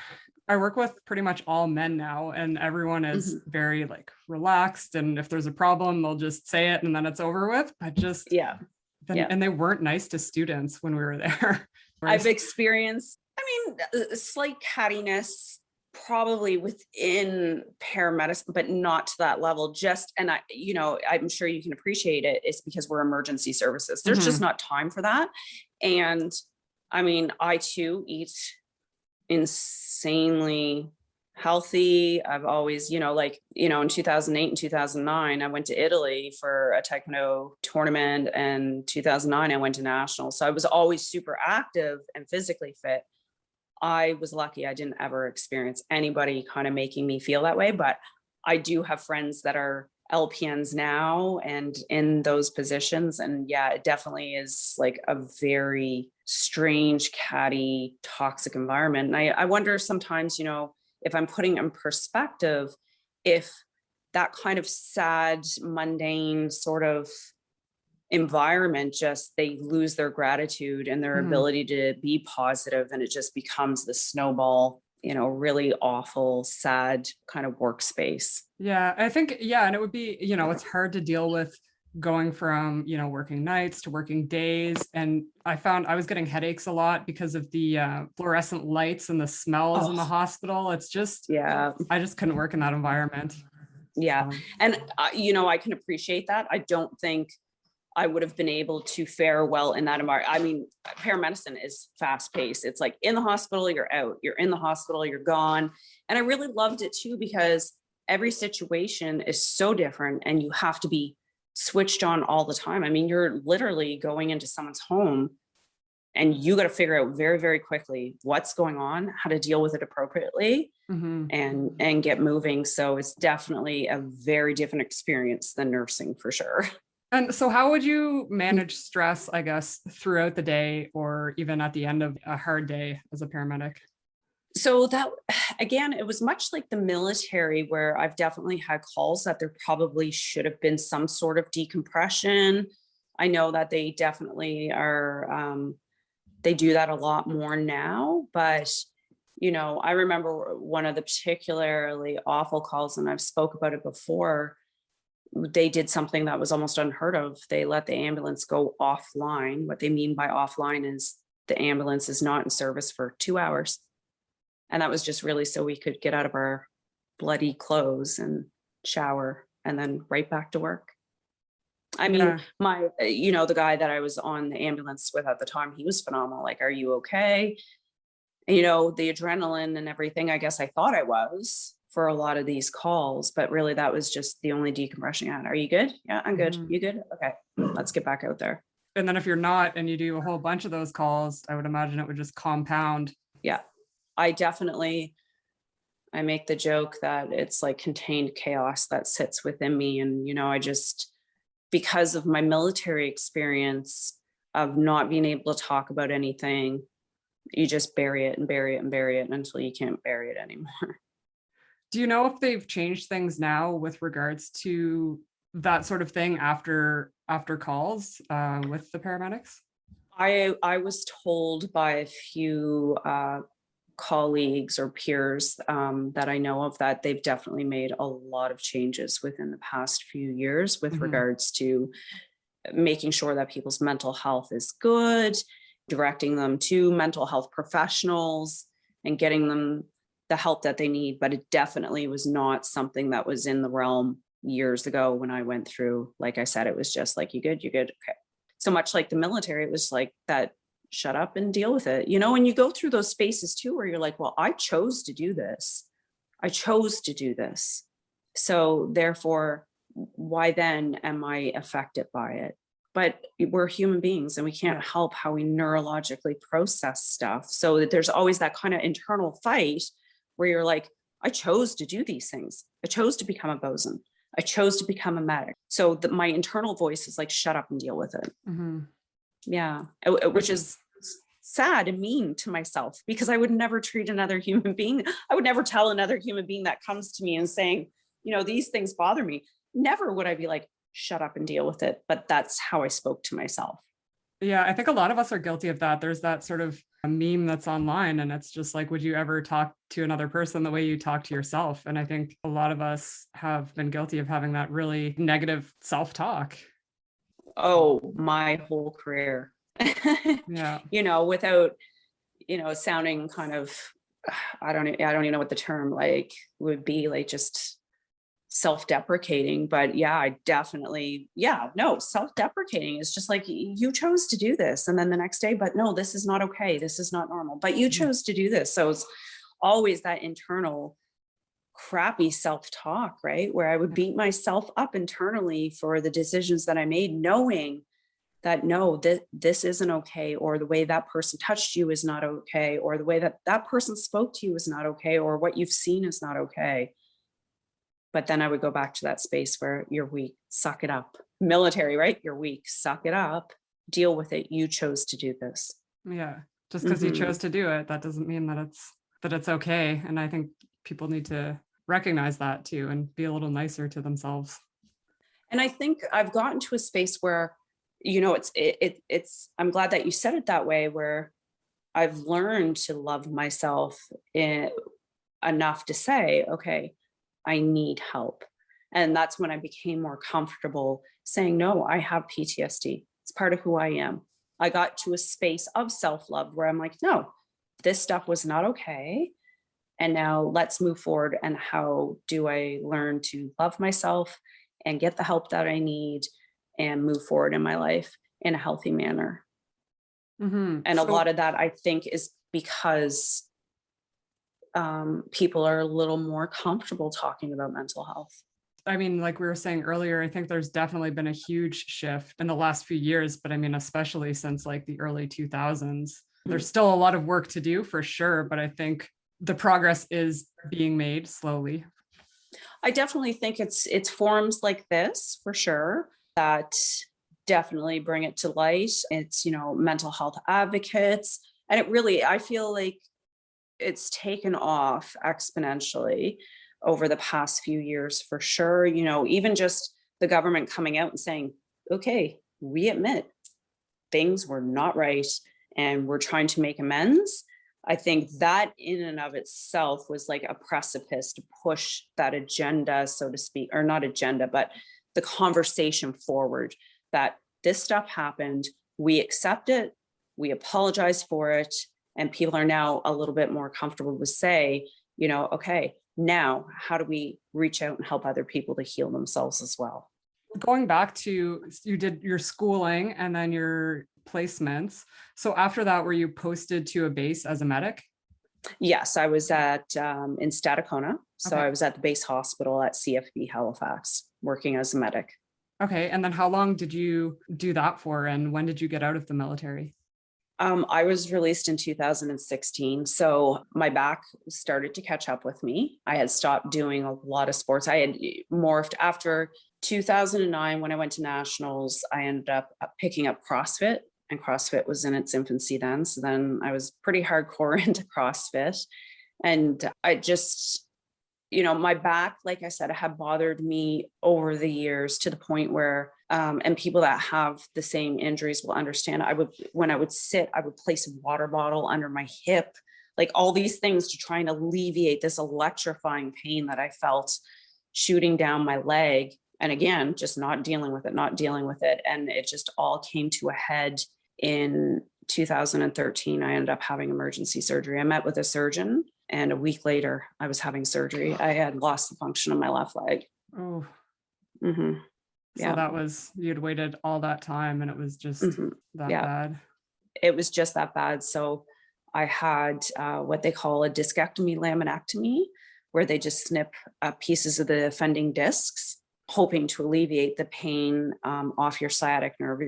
I work with pretty much all men now, and everyone is very relaxed. And if there's a problem, they'll just say it and then it's over with. But just, and they weren't nice to students when we were there. I've experienced, slight cattiness probably within paramedicine, but not to that level. I'm sure you can appreciate it. It's because we're emergency services. There's just not time for that. And I too eat insanely healthy. I've always, in 2008 and 2009, I went to Italy for a Taekwondo tournament, and 2009, I went to nationals. So I was always super active and physically fit. I was lucky. I didn't ever experience anybody kind of making me feel that way, but I do have friends that are LPNs now and in those positions. And yeah, it definitely is like a very strange, catty, toxic environment. And I wonder sometimes, if I'm putting in perspective, if that kind of sad, mundane sort of environment, just they lose their gratitude and their ability to be positive, and it just becomes the snowball, really awful, sad kind of workspace. Yeah, I think, and it would be, it's hard to deal with going from, working nights to working days. And I found I was getting headaches a lot because of the fluorescent lights and the smells in the hospital. It's just, I just couldn't work in that environment. Yeah. So. And, I can appreciate that. I don't think I would have been able to fare well in that environment. Paramedicine is fast paced. It's like in the hospital, you're out, you're in the hospital, you're gone. And I really loved it too, because every situation is so different and you have to be switched on all the time. I mean, you're literally going into someone's home and you got to figure out very, very quickly what's going on, how to deal with it appropriately, and get moving. So it's definitely a very different experience than nursing for sure. And so how would you manage stress, I guess, throughout the day or even at the end of a hard day as a paramedic? So that, again, it was much like the military, where I've definitely had calls that there probably should have been some sort of decompression. I know that they definitely are, they do that a lot more now, but I remember one of the particularly awful calls, and I've spoke about it before. They did something that was almost unheard of. They let the ambulance go offline. What they mean by offline is the ambulance is not in service for 2 hours. And that was just really so we could get out of our bloody clothes and shower and then right back to work. I mean, the guy that I was on the ambulance with at the time, he was phenomenal. Like, are you okay? And, the adrenaline and everything, I guess I thought I was for a lot of these calls, but really that was just the only decompression I had. Are you good? Yeah, I'm good. You good? Okay, let's get back out there. And then if you're not, and you do a whole bunch of those calls, I would imagine it would just compound. Yeah, I make the joke that it's like contained chaos that sits within me. And, I just, because of my military experience of not being able to talk about anything, you just bury it and bury it and bury it until you can't bury it anymore. Do you know if they've changed things now with regards to that sort of thing after calls with the paramedics? I was told by a few colleagues or peers that I know of that they've definitely made a lot of changes within the past few years with regards to making sure that people's mental health is good, directing them to mental health professionals and getting them the help that they need. But it definitely was not something that was in the realm years ago when I went through. Like I said, it was just like, you good? Okay. So much like the military, it was like that, shut up and deal with it. And you go through those spaces too, where you're like, well, I chose to do this. So therefore, why then am I affected by it? But we're human beings and we can't help how we neurologically process stuff. So that there's always that kind of internal fight where you're like, I chose to do these things. I chose to become a bosun. I chose to become a medic. So my internal voice is like, shut up and deal with it. Yeah. Which is sad and mean to myself, because I would never treat another human being. I would never tell another human being that comes to me and saying, these things bother me. Never would I be like, shut up and deal with it. But that's how I spoke to myself. Yeah, I think a lot of us are guilty of that. There's that sort of a meme that's online, and it's just like, would you ever talk to another person the way you talk to yourself? And I think a lot of us have been guilty of having that really negative self-talk. Oh, my whole career. Yeah. Without, sounding kind of, I don't even know what the term like would be, like just self-deprecating. But yeah, I definitely, self-deprecating is just like, you chose to do this. And then the next day, but no, this is not okay. This is not normal, but you chose to do this. So it's always that internal crappy self-talk, right? Where I would beat myself up internally for the decisions that I made, knowing that no, this isn't okay, or the way that person touched you is not okay, or the way that person spoke to you is not okay, or what you've seen is not okay. But then I would go back to that space where you're weak, suck it up. Military, right? You're weak, suck it up, deal with it. You chose to do this. Yeah. Just because you chose to do it, that doesn't mean that it's okay. And I think people need to recognize that too, and be a little nicer to themselves. And I think I've gotten to a space where, it's, I'm glad that you said it that way, where I've learned to love myself enough to say, okay, I need help. And that's when I became more comfortable saying, no, I have PTSD. It's part of who I am. I got to a space of self-love where I'm like, no, this stuff was not okay. And now let's move forward. And how do I learn to love myself and get the help that I need and move forward in my life in a healthy manner? And a lot of that, I think, is because people are a little more comfortable talking about mental health. I mean, like we were saying earlier, I think there's definitely been a huge shift in the last few years, but I mean, especially since like the early 2000s. There's still a lot of work to do for sure, but I think the progress is being made slowly. I definitely think it's forums like this for sure that definitely bring it to light. It's, mental health advocates. And it really, I feel like it's taken off exponentially over the past few years for sure. Even just the government coming out and saying, okay, we admit things were not right and we're trying to make amends. I think that in and of itself was like a precipice to push that agenda, so to speak, or not agenda, but the conversation forward that this stuff happened. We accept it. We apologize for it. And people are now a little bit more comfortable to say, okay, now how do we reach out and help other people to heal themselves as well? Going back to, you did your schooling and then your placements. So after that, were you posted to a base as a medic? Yes, I was in Stadacona. So Okay. I was at the base hospital at CFB Halifax working as a medic. Okay. And then how long did you do that for? And when did you get out of the military? I was released in 2016. So my back started to catch up with me. I had stopped doing a lot of sports. I had morphed after 2009 when I went to nationals. I ended up picking up CrossFit, and CrossFit was in its infancy then. So then I was pretty hardcore into CrossFit. And I just, my back, like I said, had bothered me over the years to the point where, and people that have the same injuries will understand. When I would sit, I would place a water bottle under my hip, like all these things to try and alleviate this electrifying pain that I felt shooting down my leg. And again, just not dealing with it. And it just all came to a head in 2013. I ended up having emergency surgery. I met with a surgeon, and a week later I was having surgery. I had lost the function of my left leg. Oh, Mm-hmm. so that was, you'd waited all that time and it was just that bad. It was just that bad. So I had what they call a discectomy laminectomy, where they just snip pieces of the offending discs, hoping to alleviate the pain off your sciatic nerve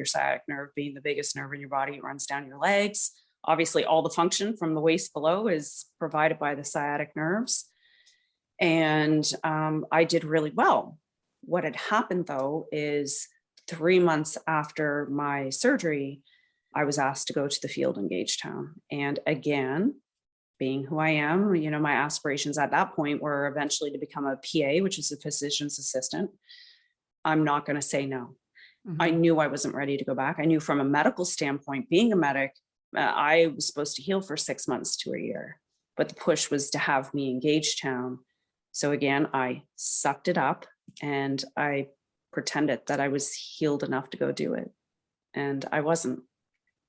being the biggest nerve in your body. It runs down your legs. Obviously, all the function from the waist below is provided by the sciatic nerves. And I did really well. What had happened, though, is 3 months after my surgery, I was asked to go to the field in Gagetown. And again, being who I am, my aspirations at that point were eventually to become a PA, which is a physician's assistant. I'm not going to say no. Mm-hmm. I knew I wasn't ready to go back. I knew from a medical standpoint, being a medic, I was supposed to heal for 6 months to a year, but the push was to have me in Gagetown. So again, I sucked it up and I pretended that I was healed enough to go do it. And I wasn't.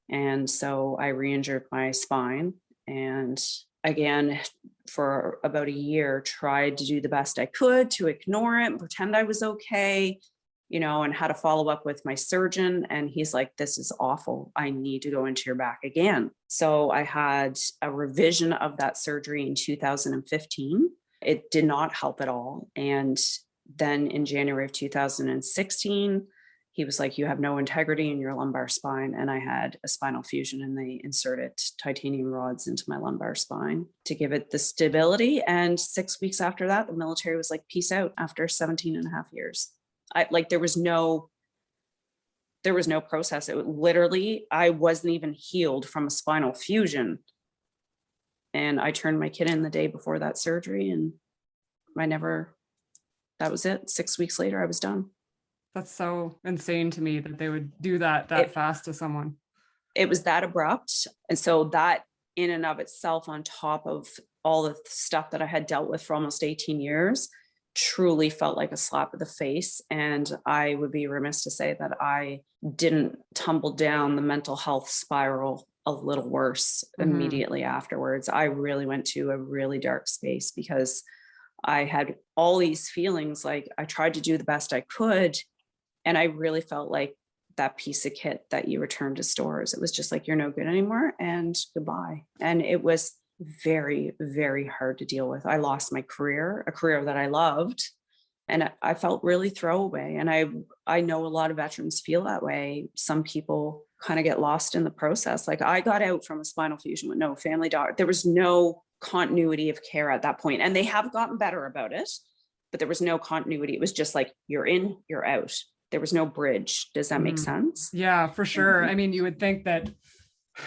And so I re-injured my spine. And again, for about a year, tried to do the best I could to ignore it and pretend I was okay, and had to follow up with my surgeon. And he's like, this is awful. I need to go into your back again. So I had a revision of that surgery in 2015. It did not help at all. And then in January of 2016, he was like, you have no integrity in your lumbar spine. And I had a spinal fusion, and they inserted titanium rods into my lumbar spine to give it the stability. And 6 weeks after that, the military was like, peace out, after 17 and a half years. There was no process. It literally, I wasn't even healed from a spinal fusion. And I turned my kid in the day before that surgery, and that was it. 6 weeks later, I was done. That's so insane to me that they would do that fast to someone. It was that abrupt. And so that in and of itself, on top of all the stuff that I had dealt with for almost 18 years, truly felt like a slap in the face. And I would be remiss to say that I didn't tumble down the mental health spiral a little worse immediately afterwards. I really went to a really dark space because I had all these feelings. Like, I tried to do the best I could. And I really felt like that piece of kit that you return to stores. It was just like, you're no good anymore, and goodbye. And it was very, very hard to deal with. I lost my career, a career that I loved, And I felt really throwaway. And I know a lot of veterans feel that way. Some people kind of get lost in the process. Like I got out from a spinal fusion with no family doctor. There was no continuity of care at that point. And they have gotten better about it, but there was no continuity. It was just like, you're in, you're out. There was no bridge. Does that make sense? Yeah, for sure. I mean, you would think that,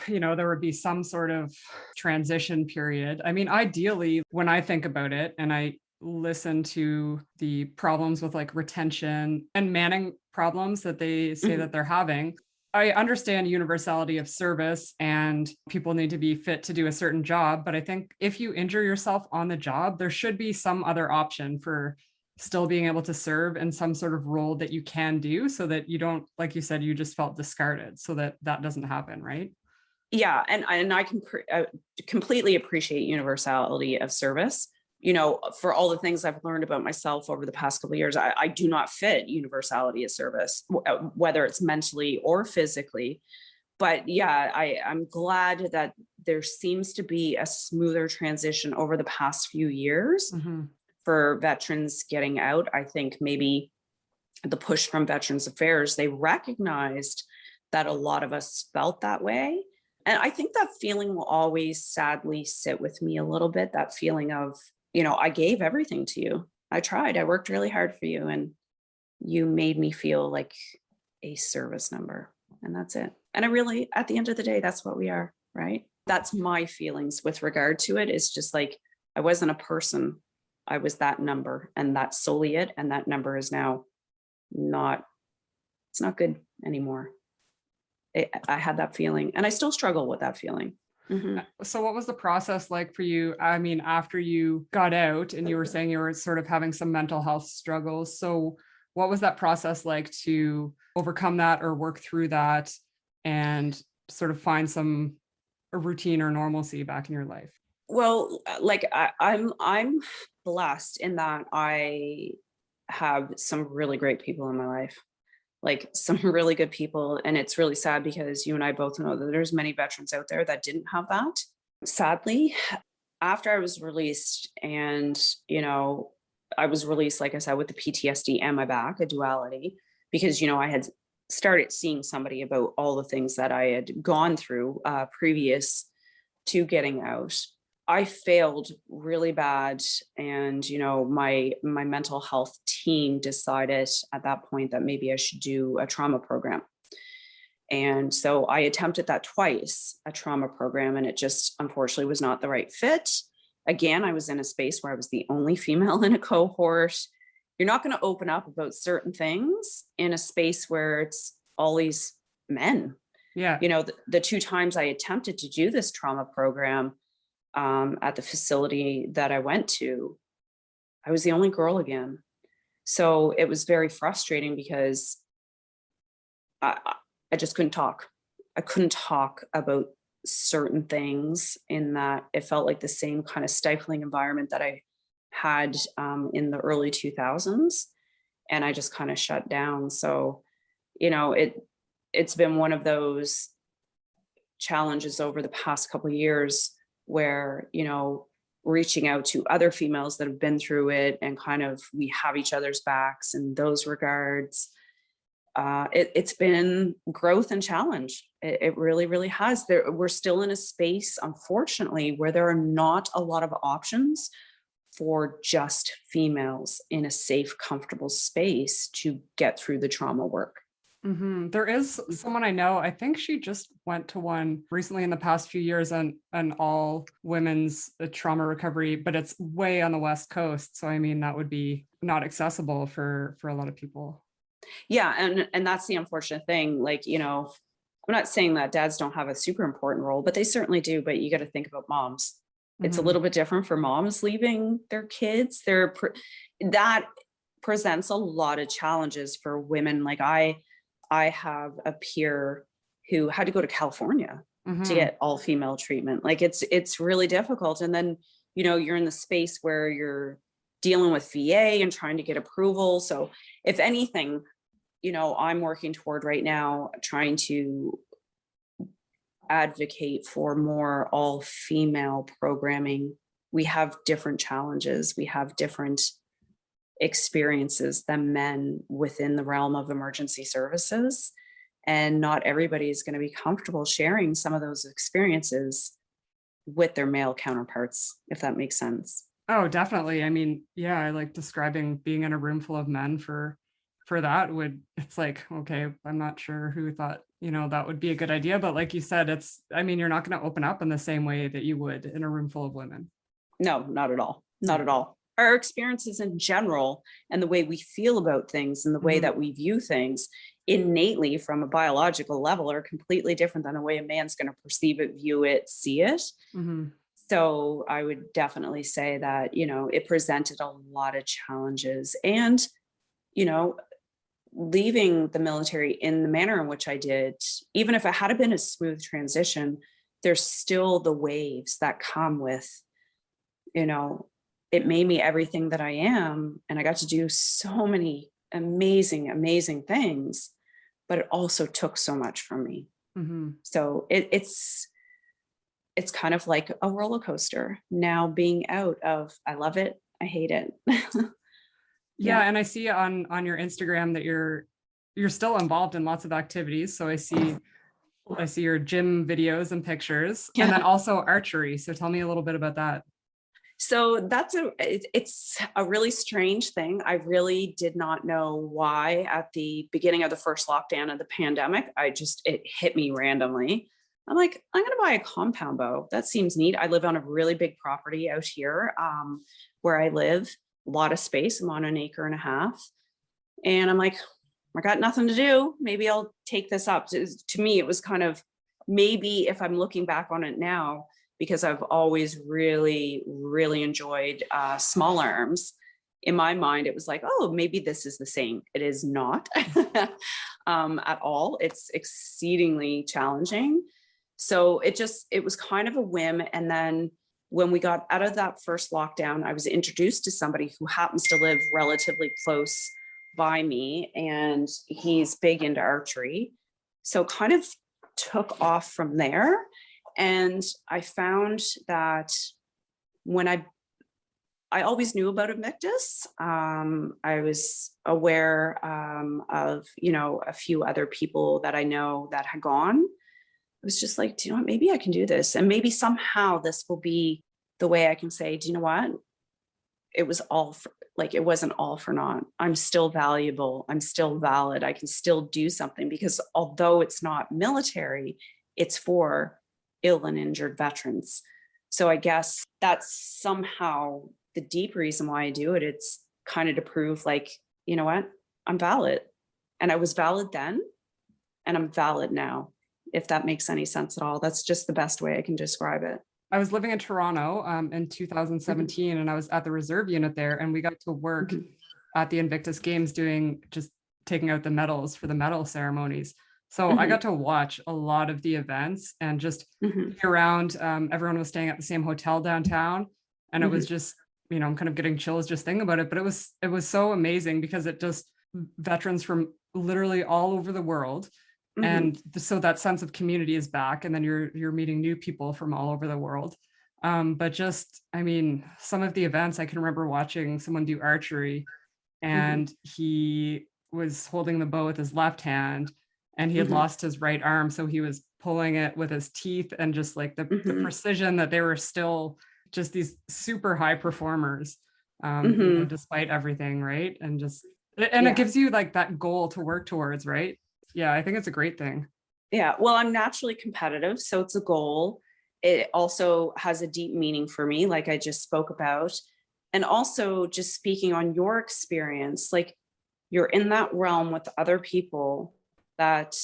there would be some sort of transition period. I mean, ideally, when I think about it and I listen to the problems with like retention and manning problems that they say that they're having, I understand universality of service and people need to be fit to do a certain job. But I think if you injure yourself on the job, there should be some other option for still being able to serve in some sort of role that you can do, so that you don't, like you said, you just felt discarded, so that doesn't happen, right? Yeah. And I can completely appreciate universality of service. For all the things I've learned about myself over the past couple of years, I do not fit universality of service, whether it's mentally or physically. But yeah, I'm glad that there seems to be a smoother transition over the past few years for veterans getting out. I think maybe the push from Veterans Affairs, they recognized that a lot of us felt that way. And I think that feeling will always sadly sit with me a little bit, that feeling of, I gave everything to you. I tried, I worked really hard for you, and you made me feel like a service number, and that's it. And I really, at the end of the day, that's what we are, right? That's my feelings with regard to it. It's just like, I wasn't a person. I was that number, and that's solely it. And that number is now it's not good anymore. I had that feeling, and I still struggle with that feeling. So what was the process like for you? I mean, after you got out and you were saying you were sort of having some mental health struggles. So what was that process like to overcome that or work through that and sort of find some routine or normalcy back in your life? Well, like I'm blessed in that I have some really great people in my life, like some really good people. And it's really sad because you and I both know that there's many veterans out there that didn't have that. Sadly, after I was released, and, I was released, like I said, with the PTSD and my back, a duality, because, I had started seeing somebody about all the things that I had gone through previous to getting out. I failed really bad. And, my mental health team decided at that point that maybe I should do a trauma program. And so I attempted that twice, a trauma program, and it just unfortunately was not the right fit. Again, I was in a space where I was the only female in a cohort. You're not going to open up about certain things in a space where it's all these men. Yeah. The two times I attempted to do this trauma program, at the facility that I went to, I was the only girl again. So it was very frustrating because I just couldn't talk. I couldn't talk about certain things, in that it felt like the same kind of stifling environment that I had in the early 2000s. And I just kind of shut down. So, it's been one of those challenges over the past couple of years where, reaching out to other females that have been through it, and kind of, we have each other's backs in those regards. It's been growth and challenge. It really, really has. We're still in a space, unfortunately, where there are not a lot of options for just females in a safe, comfortable space to get through the trauma work. There is someone I know, I think she just went to one recently in the past few years, an all women's trauma recovery, but it's way on the West Coast. So, I mean, that would be not accessible for a lot of people. Yeah. And that's the unfortunate thing. Like, I'm not saying that dads don't have a super important role, but they certainly do. But you got to think about moms. It's a little bit different for moms leaving their kids. That presents a lot of challenges for women. Like I have a peer who had to go to California to get all female treatment. Like it's really difficult. And then, you're in the space where you're dealing with VA and trying to get approval. So if anything, I'm working toward right now trying to advocate for more all female programming. We have different challenges. We have different experiences than men within the realm of emergency services. And not everybody is going to be comfortable sharing some of those experiences with their male counterparts, if that makes sense. Oh, definitely. I mean, yeah, I like describing being in a room full of men for that it's like, okay, I'm not sure who thought, that would be a good idea. But like you said, you're not going to open up in the same way that you would in a room full of women. No, not at all. Not at all. Our experiences in general and the way we feel about things and the way that we view things innately from a biological level are completely different than the way a man's going to perceive it, view it, see it. So I would definitely say that, it presented a lot of challenges. And, leaving the military in the manner in which I did, even if it had been a smooth transition, there's still the waves that come with, it made me everything that I am. And I got to do so many amazing, amazing things, but it also took so much from me. So it's kind of like a roller coaster now being out of, I love it, I hate it. Yeah. And I see on your Instagram that you're still involved in lots of activities. So I see your gym videos and pictures, and then also archery. So tell me a little bit about that. So it's a really strange thing. I really did not know why at the beginning of the first lockdown of the pandemic. It hit me randomly. I'm like, I'm going to buy a compound bow. That seems neat. I live on a really big property out here where I live, a lot of space. I'm on 1.5 acres. And I'm like, I got nothing to do. Maybe I'll take this up. To me, it was kind of, maybe if I'm looking back on it now, because I've always really, really enjoyed small arms. In my mind, it was like, oh, maybe this is the same. It is not at all. It's exceedingly challenging. So it was kind of a whim. And then when we got out of that first lockdown, I was introduced to somebody who happens to live relatively close by me, and he's big into archery. So kind of took off from there. And I found that when I always knew about Invictus, I was aware of, a few other people that I know that had gone. It was just like, do you know what, maybe I can do this. And maybe somehow this will be the way I can say, do you know what? It was all for, like, it wasn't all for naught. I'm still valuable. I'm still valid. I can still do something, because although it's not military, it's for ill and injured veterans. So I guess that's somehow the deep reason why I do it. It's kind of to prove, like, you know what, I'm valid. And I was valid then, and I'm valid now, if that makes any sense at all. That's just the best way I can describe it. I was living in Toronto in 2017, and I was at the reserve unit there, and we got to work at the Invictus Games taking out the medals for the medal ceremonies. So I got to watch a lot of the events and just be around. Everyone was staying at the same hotel downtown, and it was just, I'm kind of getting chills just thinking about it. But it was so amazing, because it just veterans from literally all over the world. And so that sense of community is back, and then you're meeting new people from all over the world. But just, some of the events, I can remember watching someone do archery, and he was holding the bow with his left hand, and he had lost his right arm. So he was pulling it with his teeth, and just like the precision that they were still just these super high performers, despite everything. Right. And it gives you like that goal to work towards. Right. Yeah, I think it's a great thing. Yeah, well, I'm naturally competitive, so it's a goal. It also has a deep meaning for me, like I just spoke about. And also, just speaking on your experience, like, you're in that realm with other people that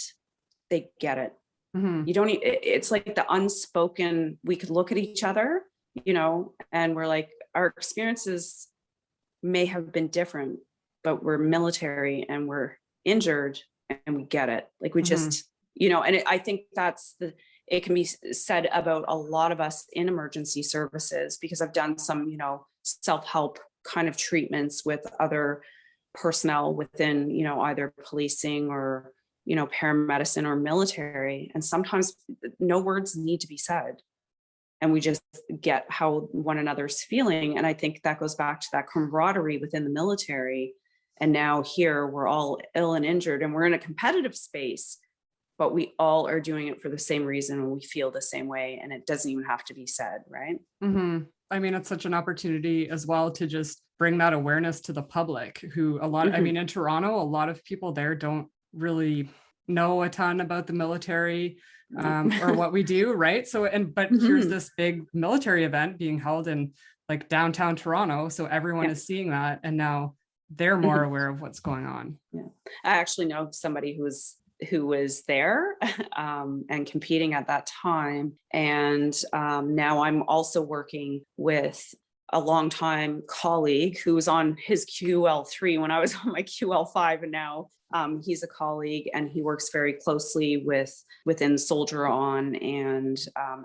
they get it. You don't, it's like the unspoken, we could look at each other, and we're like, our experiences may have been different, but we're military and we're injured, and we get it. Like, we just, and I think it can be said about a lot of us in emergency services, because I've done some, self-help kind of treatments with other personnel within, either policing or, paramedicine or military. And sometimes no words need to be said. and we just get how one another's feeling. And I think that goes back to that camaraderie within the military. And now here we're all ill and injured and we're in a competitive space, but we all are doing it for the same reason and we feel the same way. And it doesn't even have to be said, right? Mm-hmm. I mean, it's such an opportunity as well to just bring that awareness to the public who I mean, in Toronto, a lot of people there don't really know a ton about the military or what we do. Right. So, but here's this big military event being held in like downtown Toronto. So everyone is seeing that. And now they're more aware of what's going on. Yeah. I actually know somebody who was there and competing at that time. And now I'm also working with a longtime colleague who was on his QL3 when I was on my QL5. And now he's a colleague and he works very closely within Soldier On and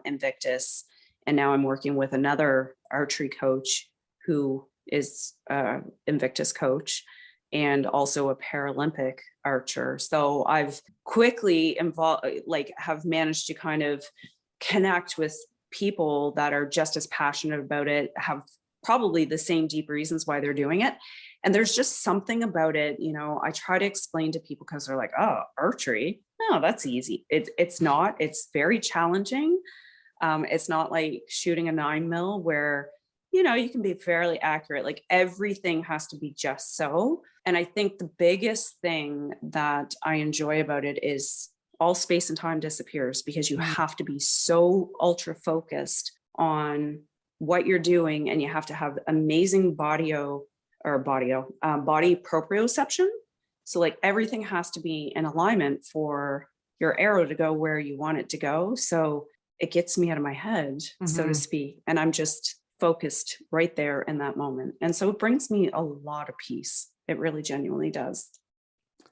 Invictus. And now I'm working with another archery coach who is Invictus coach and also a Paralympic archer. So I've quickly have managed to kind of connect with people that are just as passionate about it, have probably the same deep reasons why they're doing it. And there's just something about it, I try to explain to people because they're like, oh, archery? No, that's easy. It's not, it's very challenging. It's not like shooting a 9mm where, you can be fairly accurate. Like everything has to be just so. And I think the biggest thing that I enjoy about it is all space and time disappears because you have to be so ultra focused on what you're doing. And you have to have amazing body proprioception. So like everything has to be in alignment for your arrow to go where you want it to go. So it gets me out of my head, so to speak. And I'm just focused right there in that moment. And so it brings me a lot of peace. It really genuinely does.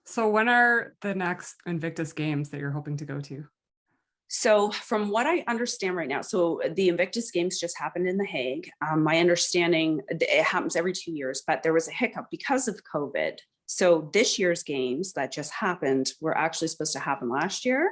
So when are the next Invictus Games that you're hoping to go to? So from what I understand right now, so the Invictus Games just happened in The Hague. My understanding, it happens every 2 years, but there was a hiccup because of COVID. So this year's games that just happened were actually supposed to happen last year.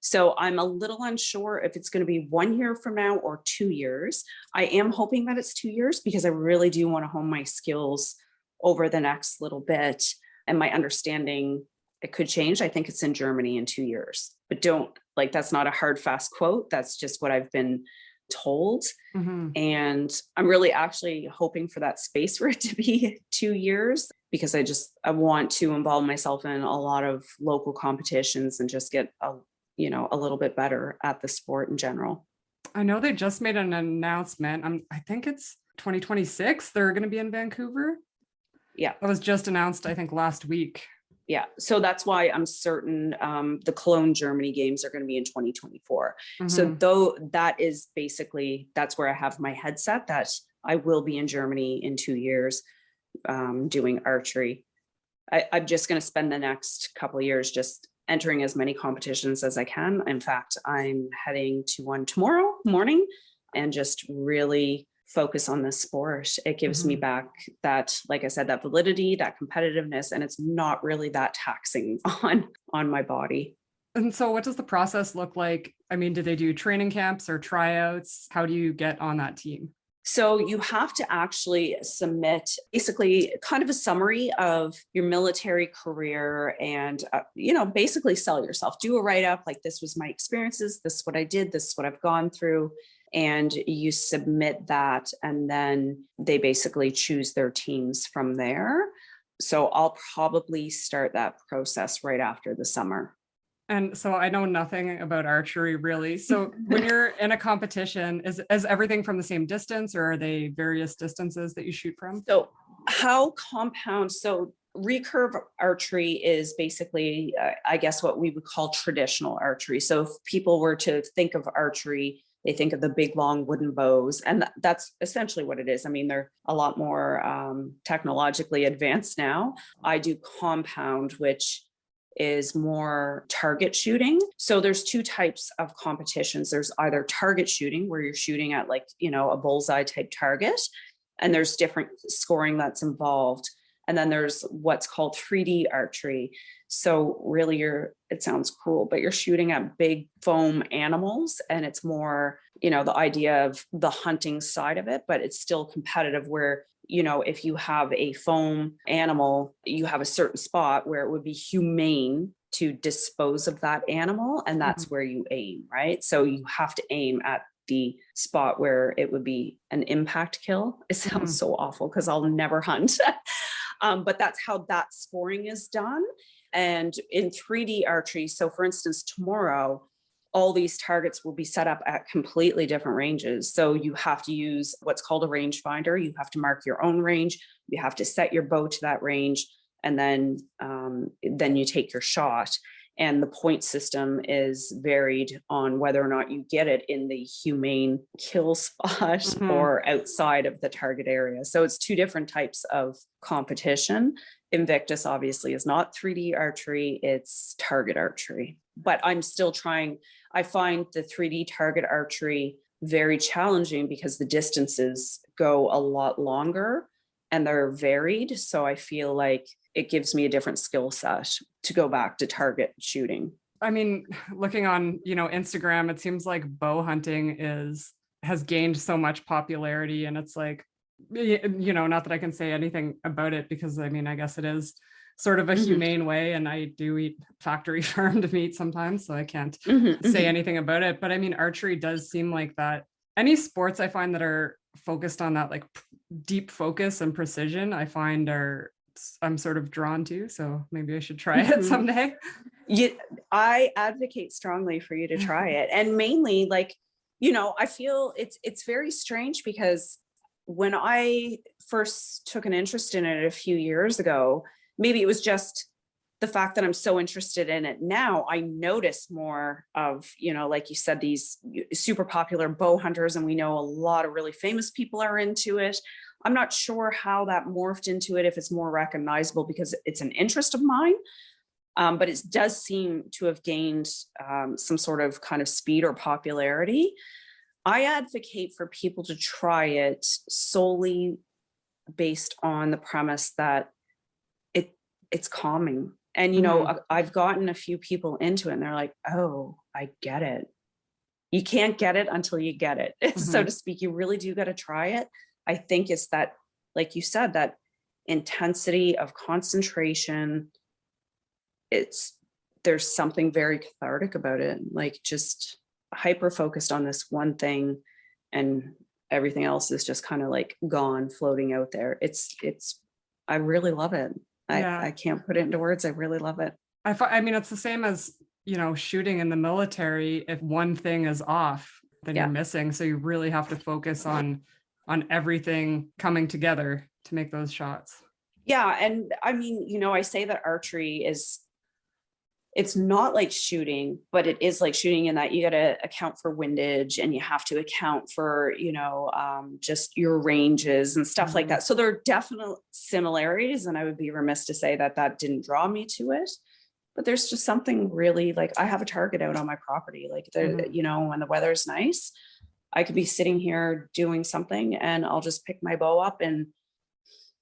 So I'm a little unsure if it's going to be 1 year from now or 2 years. I am hoping that it's 2 years because I really do want to hone my skills over the next little bit. And my understanding, it could change. I think it's in Germany in 2 years, but that's not a hard, fast quote. That's just what I've been told. And I'm really actually hoping for that space for it to be 2 years because I want to involve myself in a lot of local competitions and just get a little bit better at the sport in general. I know they just made an announcement. I think it's 2026. They're going to be in Vancouver. Yeah. That was just announced, I think, last week. Yeah. So that's why I'm certain the Cologne, Germany games are going to be in 2024. So though that's where I have my headset that I will be in Germany in 2 years doing archery. I'm just going to spend the next couple of years just entering as many competitions as I can. In fact, I'm heading to one tomorrow morning and just really focus on this sport. It gives me back that, like I said, that validity, that competitiveness, and it's not really that taxing on my body. And so what does the process look like? I mean, do they do training camps or tryouts? How do you get on that team? So you have to actually submit basically kind of a summary of your military career and, basically sell yourself. Do a write-up like this was my experiences, this is what I did, this is what I've gone through. And you submit that and then they basically choose their teams from there. So I'll probably start that process right after the summer. And so I know nothing about archery really. So when you're in a competition, is everything from the same distance or are they various distances that you shoot from? So recurve archery is basically, I guess, what we would call traditional archery. So if people were to think of archery, they think of the big, long wooden bows. And that's essentially what it is. I mean, they're a lot more technologically advanced now. I do compound, which is more target shooting. So there's two types of competitions. There's either target shooting where you're shooting at a bullseye type target, and there's different scoring that's involved. And then there's what's called 3D archery. So really it sounds cool, but you're shooting at big foam animals and it's more the idea of the hunting side of it, but it's still competitive where, if you have a foam animal, you have a certain spot where it would be humane to dispose of that animal. And that's where you aim, right? So you have to aim at the spot where it would be an impact kill. It sounds so awful because I'll never hunt. But that's how that scoring is done. And in 3D archery, so for instance, tomorrow, all these targets will be set up at completely different ranges. So you have to use what's called a range finder. You have to mark your own range. You have to set your bow to that range. And then you take your shot. And the point system is varied on whether or not you get it in the humane kill spot or outside of the target area. So it's two different types of competition. Invictus obviously is not 3D archery, it's target archery. But I'm still trying. I find the 3D target archery very challenging because the distances go a lot longer and they're varied. So I feel like it gives me a different skill set to go back to target shooting. I mean, looking on, Instagram, it seems like bow hunting has gained so much popularity, and it's like, not that I can say anything about it because I mean, I guess it is sort of a humane way, and I do eat factory farmed meat sometimes, so I can't say anything about it. But I mean, archery does seem like that. Any sports I find that are focused on that like deep focus and precision, I find I'm sort of drawn to, so maybe I should try it someday. I advocate strongly for you to try it. And mainly I feel it's very strange because when I first took an interest in it a few years ago, maybe it was just the fact that I'm so interested in it now, I notice more of, like you said, these super popular bow hunters, and we know a lot of really famous people are into it. I'm not sure how that morphed into it, if it's more recognizable because it's an interest of mine. But it does seem to have gained some sort of kind of speed or popularity. I advocate for people to try it solely based on the premise that it's calming. And, I've gotten a few people into it and they're like, oh, I get it. You can't get it until you get it, so to speak. You really do got to try it. I think it's that, like you said, that intensity of concentration. There's something very cathartic about it, like just hyper focused on this one thing and everything else is just kind of like gone, floating out there. I really love it. I can't put it into words. I really love it. I mean, it's the same as, shooting in the military. If one thing is off, then you're missing. So you really have to focus on everything coming together to make those shots. Yeah. And I mean, I say that archery it's not like shooting, but it is like shooting in that you got to account for windage and you have to account for, just your ranges and stuff like that. So there are definite similarities, and I would be remiss to say that didn't draw me to it. But there's just something really, like, I have a target out on my property, like there, when the weather's nice, I could be sitting here doing something and I'll just pick my bow up and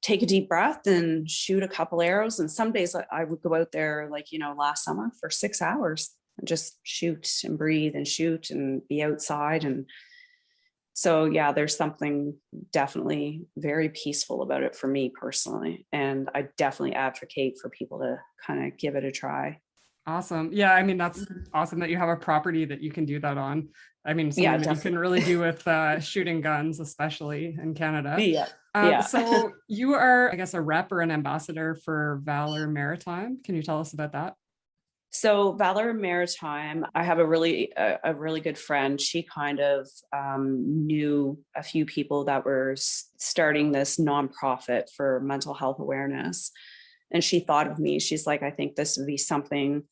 take a deep breath and shoot a couple arrows. And some days I would go out there, like, last summer for 6 hours and just shoot and breathe and shoot and be outside. And so, yeah, there's something definitely very peaceful about it for me personally. And I definitely advocate for people to kind of give it a try. Awesome. Yeah. I mean, that's awesome that you have a property that you can do that on. I mean, something that you can really do with shooting guns, especially in Canada. So you are, I guess, a rep or an ambassador for Valor Maritime. Can you tell us about that? So Valor Maritime, I have a really good friend. She kind of knew a few people that were starting this nonprofit for mental health awareness. And she thought of me. She's like, I think this would be something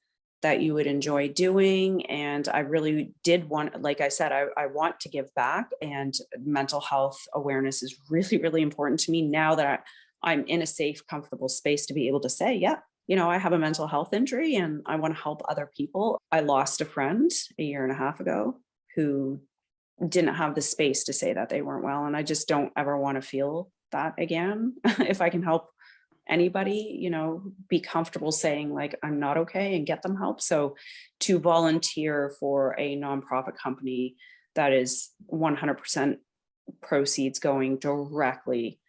that you would enjoy doing. And I really did want, like I said, I want to give back, and mental health awareness is really, really important to me now that I'm in a safe, comfortable space to be able to say, yeah, I have a mental health injury and I want to help other people. I lost a friend a year and a half ago who didn't have the space to say that they weren't well. And I just don't ever want to feel that again. If I can help anybody, be comfortable saying, like, I'm not okay, and get them help. So to volunteer for a nonprofit company that is 100% proceeds going directly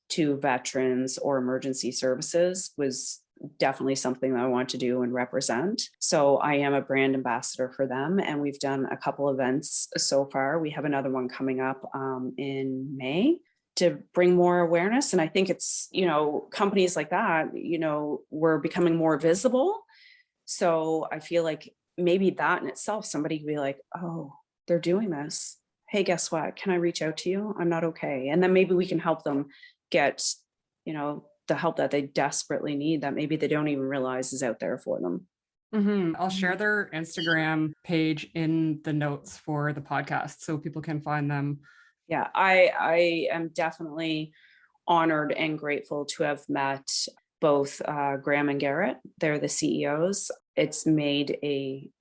to veterans or emergency services was definitely something that I want to do and represent. So I am a brand ambassador for them, and we've done a couple events so far. We have another one coming up in May to bring more awareness. And I think it's, companies like that, we're becoming more visible. So I feel like maybe that in itself, somebody could be like, oh, they're doing this. Hey, guess what? Can I reach out to you? I'm not okay. And then maybe we can help them get, the help that they desperately need that maybe they don't even realize is out there for them. I'll share their Instagram page in the notes for the podcast so people can find them. Yeah, I am definitely honored and grateful to have met both Graham and Garrett. They're the CEOs. It's made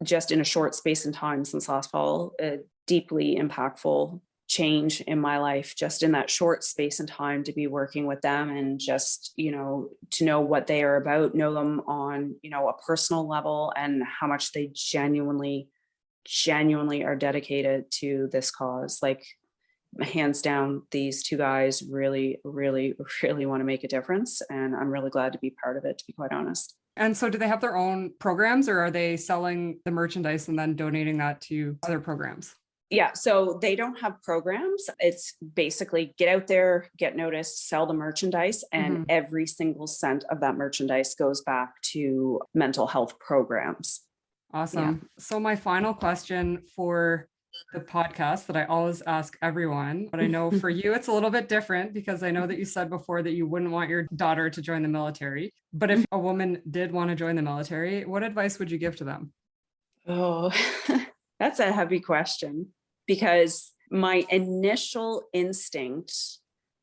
just in a short space and time since last fall, a deeply impactful change in my life, just in that short space and time to be working with them and just, to know what they are about, know them on, a personal level and how much they genuinely are dedicated to this cause. Like, hands down, these two guys really, really, really want to make a difference. And I'm really glad to be part of it, to be quite honest. And so do they have their own programs, or are they selling the merchandise and then donating that to other programs? Yeah, so they don't have programs. It's basically get out there, get noticed, sell the merchandise, and every single cent of that merchandise goes back to mental health programs. Awesome. Yeah. So my final question for the podcast that I always ask everyone, but I know for you it's a little bit different because I know that you said before that you wouldn't want your daughter to join the military. But if a woman did want to join the military, what advice would you give to them? Oh, that's a heavy question, because my initial instinct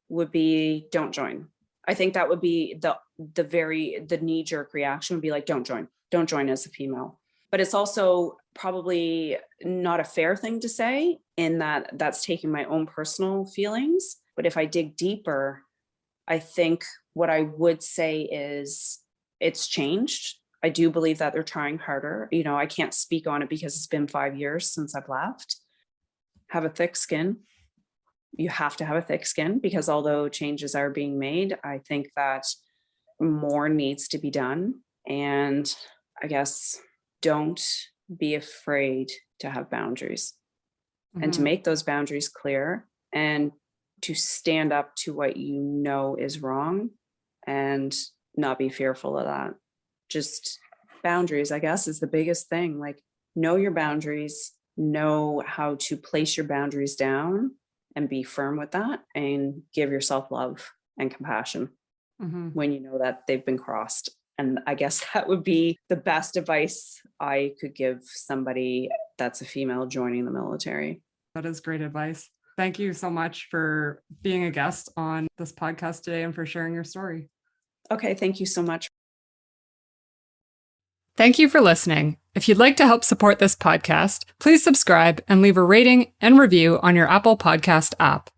would be don't join. I think that would be the knee-jerk reaction would be like, don't join as a female. But it's also probably not a fair thing to say, in that that's taking my own personal feelings. But if I dig deeper, I think what I would say is it's changed. I do believe that they're trying harder. I can't speak on it because it's been 5 years since I've left. Have a thick skin. You have to have a thick skin, because although changes are being made, I think that more needs to be done. And I guess don't be afraid to have boundaries and to make those boundaries clear, and to stand up to what you know is wrong and not be fearful of that. Just boundaries, I guess, is the biggest thing. Like, know your boundaries, know how to place your boundaries down and be firm with that, and give yourself love and compassion when you know that they've been crossed. And I guess that would be the best advice I could give somebody that's a female joining the military. That is great advice. Thank you so much for being a guest on this podcast today and for sharing your story. Okay, thank you so much. Thank you for listening. If you'd like to help support this podcast, please subscribe and leave a rating and review on your Apple Podcast app.